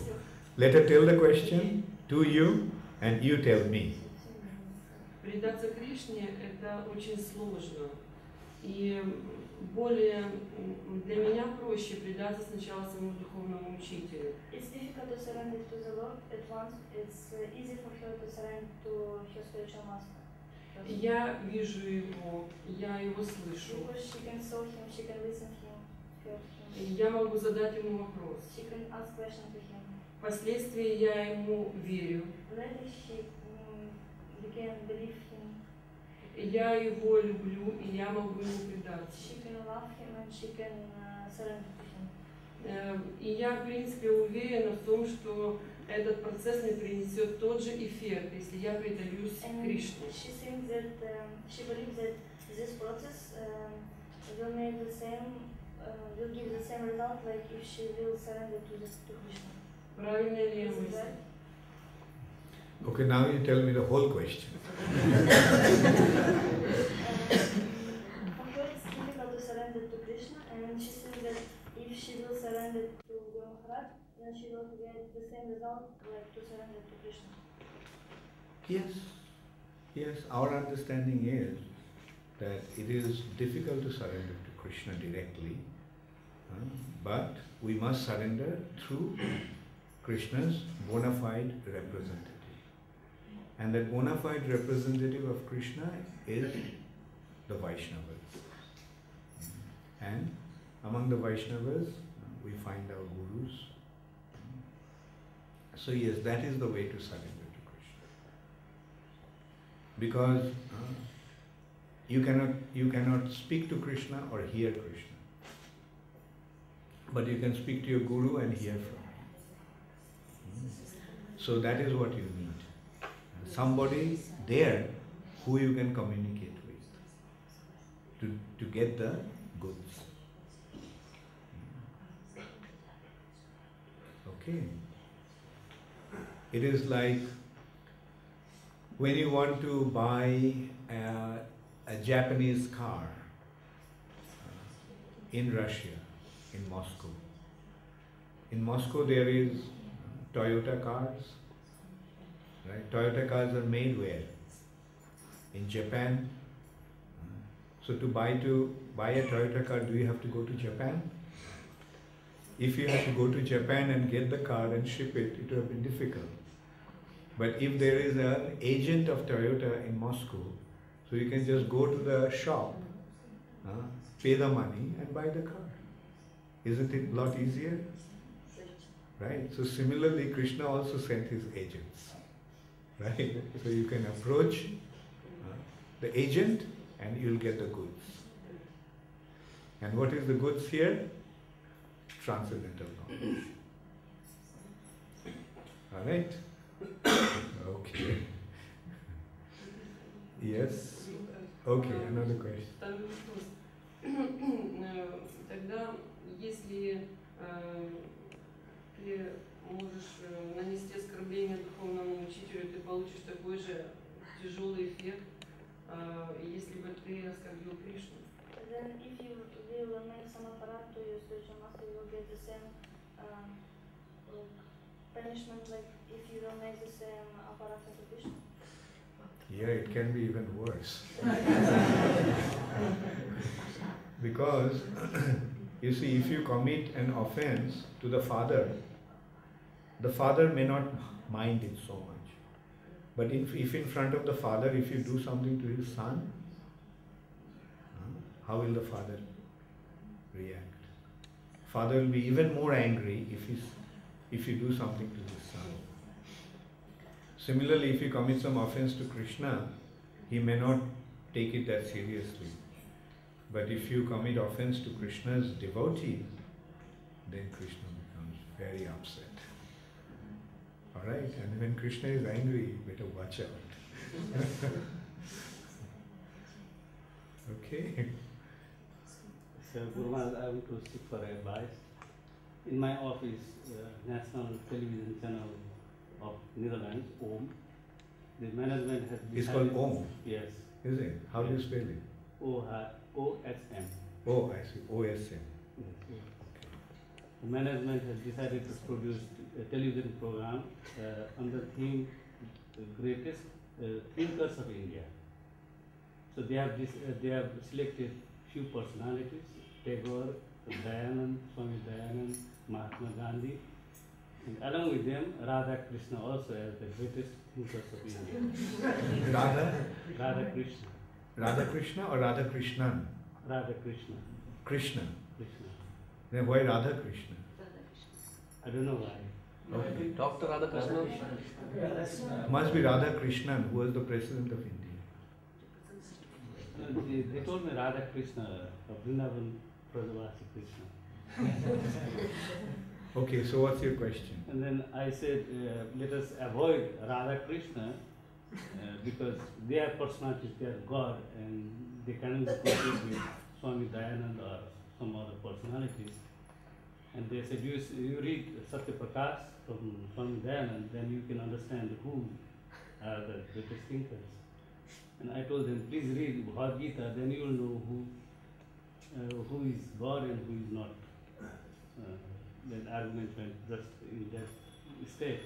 Let her tell the question to you, and you tell me. Предаться Кришне – это очень сложно. И более для меня проще предаться сначала своему духовному учителю. It's difficult to surrender to the Lord at once. It's easy for her to surrender to her spiritual master. Я вижу его, я его слышу. Because she can saw him, she can listen him, hear him. Я могу задать ему вопрос. She can ask question to him. Впоследствии я ему верю. Later she began believe him. Я его люблю, и я могу ему предаться. She can love him and she can surrender to him. И я, в принципе, уверена в том, что этот процесс мне принесет тот же эффект, если я предаюсь Кришне. She thinks that she believes that this process will make the same, will give the same result like if she will surrender to Krishna. Правильно ли я мыслю? Okay, now you tell me the whole question. For her it's difficult to surrender to Krishna, and she thinks that if she will surrender to Guru Maharaj, then she will get the same result like to surrender to Krishna. Yes, our understanding is that it is difficult to surrender to Krishna directly, but we must surrender through Krishna's bona fide representative. And that bona fide representative of Krishna is the Vaishnavas. And among the Vaishnavas, we find our gurus. So yes, that is the way to surrender to Krishna. Because you cannot speak to Krishna or hear Krishna. But you can speak to your guru and hear from him. So that is what you need. Somebody there who you can communicate with to get the goods. Okay. It is like when you want to buy a Japanese car in Russia, in Moscow. In Moscow there is Toyota cars, right? Toyota cars are made where? In Japan. So to buy a Toyota car, do you have to go to Japan? If you have to go to Japan and get the car and ship it, it would have been difficult. But if there is an agent of Toyota in Moscow, so you can just go to the shop, pay the money and buy the car. Isn't it a lot easier? Right? So similarly, Krishna also sent his agents. Right? So you can approach the agent and you'll get the goods. And what is the goods here? Transcendental knowledge. Alright? Okay. Yes? Okay, another question. Второй вопрос. Тогда, если ты можешь нанести оскорбление духовному учителю, ты получишь такой же тяжелый эффект, если бы ты оскорбил Кришну. Then if you will make some apparat to your spiritual master, you will get the same punishment like if you will make the same apparat to Krishna. Yeah, it can be even worse. Because, you see, if you commit an offense to the father may not mind it so much. But if in front of the father, if you do something to his son, how will the father react? Father will be even more angry if you do something to his son. Similarly, if you commit some offense to Krishna, he may not take it that seriously. But if you commit offense to Krishna's devotees, then Krishna becomes very upset. Alright? And when Krishna is angry, you better watch out. Okay? So, Guru Maharaj, I want to seek for advice. In my office, national television channel of Netherlands, OM, the management has It's called OM? Yes. Is it? How do you spell it? OSM. Oh, I see. OSM. Yes. The management has decided to produce a television program on the theme "The Greatest Thinkers of India." So they have selected few personalities: Tagore, Dayanand, Swami Dayanand, Mahatma Gandhi, and along with them, Radha Krishna also as the greatest thinkers of India. Radha Krishna. Radha Krishna or Radha Krishnan? Radha Krishna. Krishna. Krishna. Then why Radha Krishna? I don't know why. Okay. Dr. Radhakrishnan. Must be Radha Krishnan, who was the president of India. They told me Radha Krishna, Vrindavan Prajavasi Krishna. Okay, so what's your question? And then I said, let us avoid Radha Krishna because they are personalities, they are God, and they cannot be compared with Swami Dayanand or some other personalities. And they said, you read Satya Prakash from Swami Dayanand, then you can understand who are the greatest thinkers. And I told them, please read Bhagavad-gita, then you will know who is God and who is not. That argument went just in that state.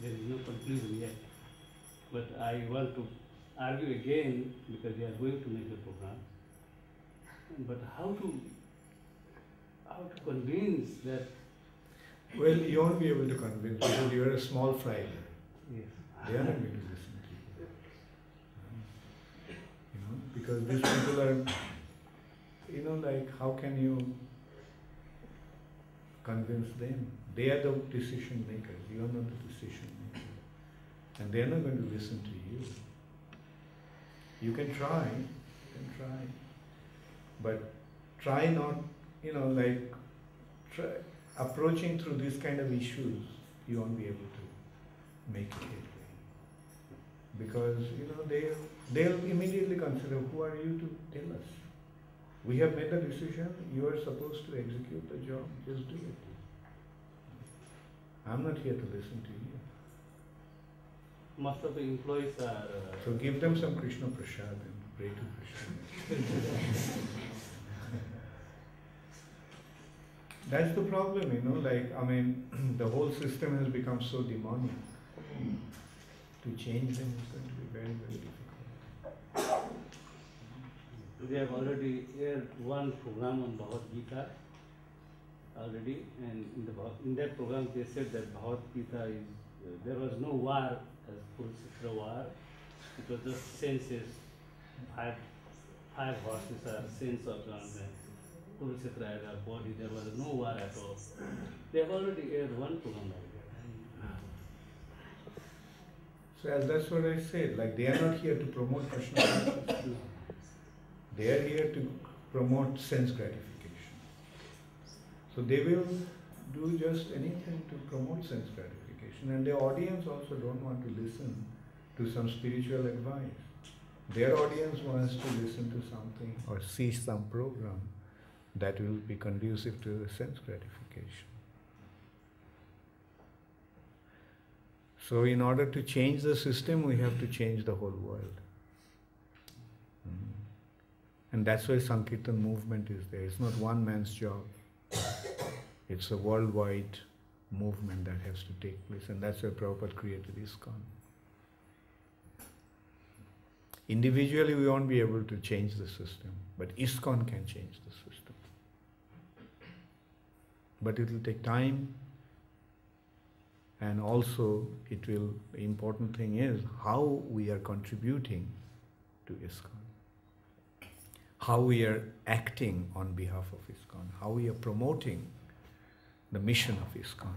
There is no conclusion yet. But I want to argue again because they are going to make the program. But how to convince that? Well, you won't be able to convince because you are a small fry. Yes. They are not going to listen to you. Because these people are, like, how can you convince them? They are the decision makers, you are not the decision maker. And they are not going to listen to you. You can try, but try not, approaching through these kind of issues, you won't be able to make it headway. Because, they'll immediately consider, who are you to tell us? We have made a decision, you are supposed to execute the job, just do it. I'm not here to listen to you. Most of the employees are... So give them some Krishna Prasad and pray to Krishna. That's the problem, the whole system has become so demonic. To change them is going to be very, very difficult. We have already aired one program on Bhagavad-gita already, and in that program they said that Bhagavad-gita is, there was no war as Kurukshetra war, it was just senses, five horses are sense of Kurukshetra as a body, there was no war at all. They have already aired one program like that. So that's what I said, they are not here to promote Krishna consciousness. They are here to promote sense gratification. So they will do just anything to promote sense gratification, and the audience also don't want to listen to some spiritual advice. Their audience wants to listen to something or see some program that will be conducive to sense gratification. So in order to change the system, we have to change the whole world. And that's why Sankirtan movement is there. It's not one man's job. It's a worldwide movement that has to take place, and that's why Prabhupada created ISKCON. Individually we won't be able to change the system, but ISKCON can change the system. But it will take time, and also the important thing is how we are contributing to ISKCON. How we are acting on behalf of ISKCON, how we are promoting the mission of ISKCON.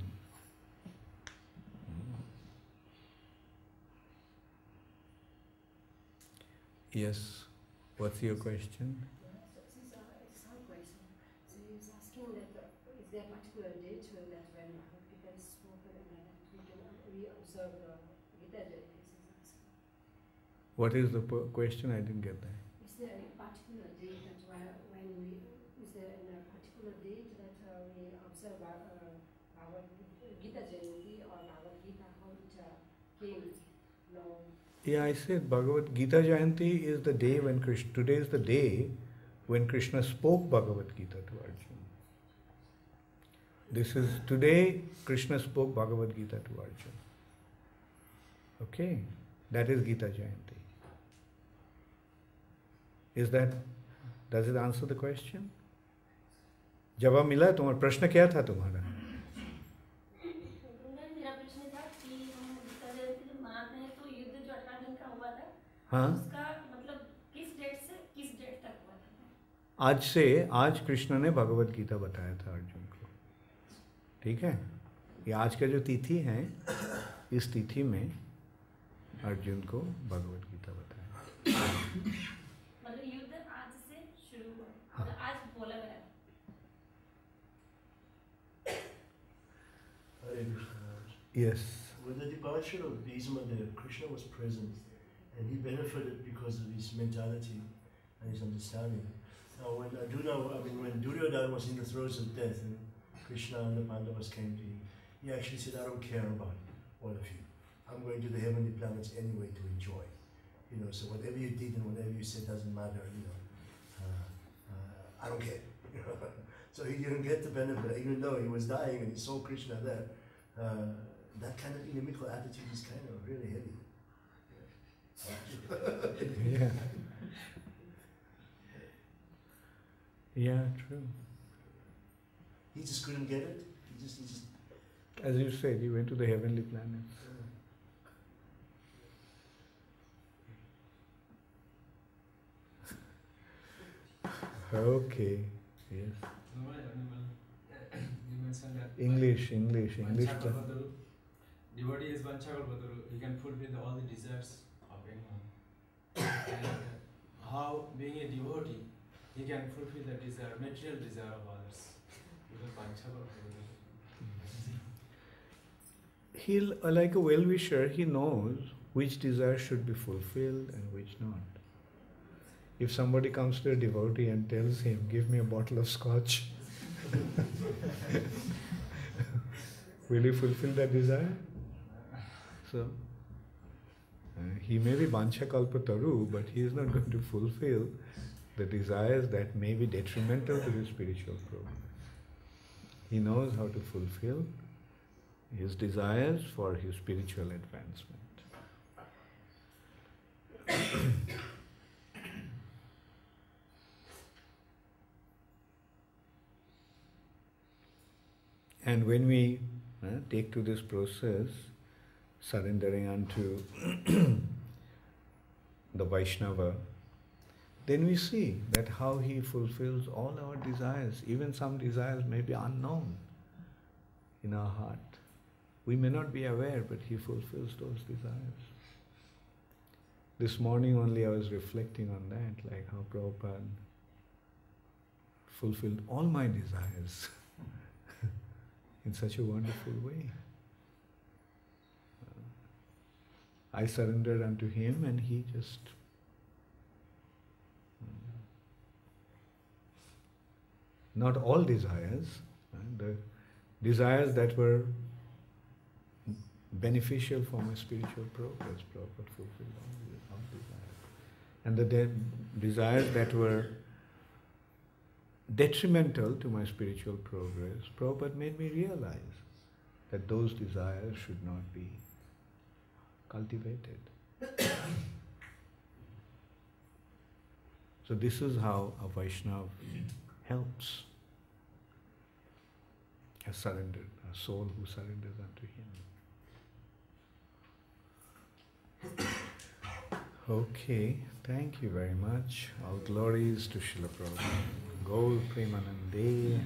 Yes, what's your question? So this is some question. So he's asking that is there a particular date that when Bhagavad-gita is spoken and that we observe Gita Jayanti? What is the question? I didn't get that. Is there a particular date that is there a particular date that we observe Gita Jayanti or Bhagavad-gita, how it came along? Yeah, I said Bhagavad-gita Jayanti is the day when today is the day when Krishna spoke Bhagavad-gita to Arjuna. This is today Krishna spoke Bhagavad-gita to Arjuna. Okay, that is Gita Jayanti. Does it answer the question? जवाब मिला? तुम्हारा प्रश्न क्या था तुम्हारा? मेरा प्रश्न था कि हम गीता जयंती जब मनाते हैं तो युद्ध जो 18 दिन का हुआ था, हाँ? उसका मतलब किस डेट से किस डेट तक हुआ था? आज कृष्ण ने भगवत गीता बताया था अर्जुन को, ठीक है? ये आज का जो तिथि है, इस तिथि में अर्जुन को भगवत गीता बताया। मतलब युद्ध आज से शुरू हुआ, मतलब आज बोला गया। Yes. With the departure of Bhishma, Krishna was present, and he benefited because of his mentality and his understanding. Now, when Duryodhana was in the throes of death, and Krishna and the Pandavas came to him, he actually said, "I don't care about all of you. I'm going to the heavenly planets anyway to enjoy. So whatever you did and whatever you said doesn't matter. I don't care." So he didn't get the benefit, even though he was dying and he saw Krishna there. That kind of inimical attitude is kind of really heavy. Yeah. Yeah, true. He just couldn't get it. He just. As you said, he went to the heavenly planets. Okay. Yes. You mentioned that English. Vanchakalpataru, devotee is Vanchakalpataru, he can fulfill all the desires of anyone. And how, being a devotee, he can fulfill the desire, material desire of others. Because Vanchakalpataru. He'll, like a well-wisher, he knows which desire should be fulfilled and which not. If somebody comes to a devotee and tells him, give me a bottle of scotch, will he fulfill that desire? So, he may be Vanchakalpataru, but he is not going to fulfill the desires that may be detrimental to his spiritual progress. He knows how to fulfill his desires for his spiritual advancement. And when we take to this process, surrendering unto the Vaishnava, then we see that how he fulfills all our desires. Even some desires may be unknown in our heart. We may not be aware, but he fulfills those desires. This morning only I was reflecting on that, like how Prabhupada fulfilled all my desires in such a wonderful way. I surrendered unto him and he just not all desires, the desires that were beneficial for my spiritual progress, Prabhupada fulfilled all desires. And the desires that were detrimental to my spiritual progress, Prabhupada made me realize that those desires should not be cultivated. So this is how a Vaishnava helps a surrendered, a soul who surrenders unto him. Okay, thank you very much. All glories to Srila Prabhupada. Gaur Premanande.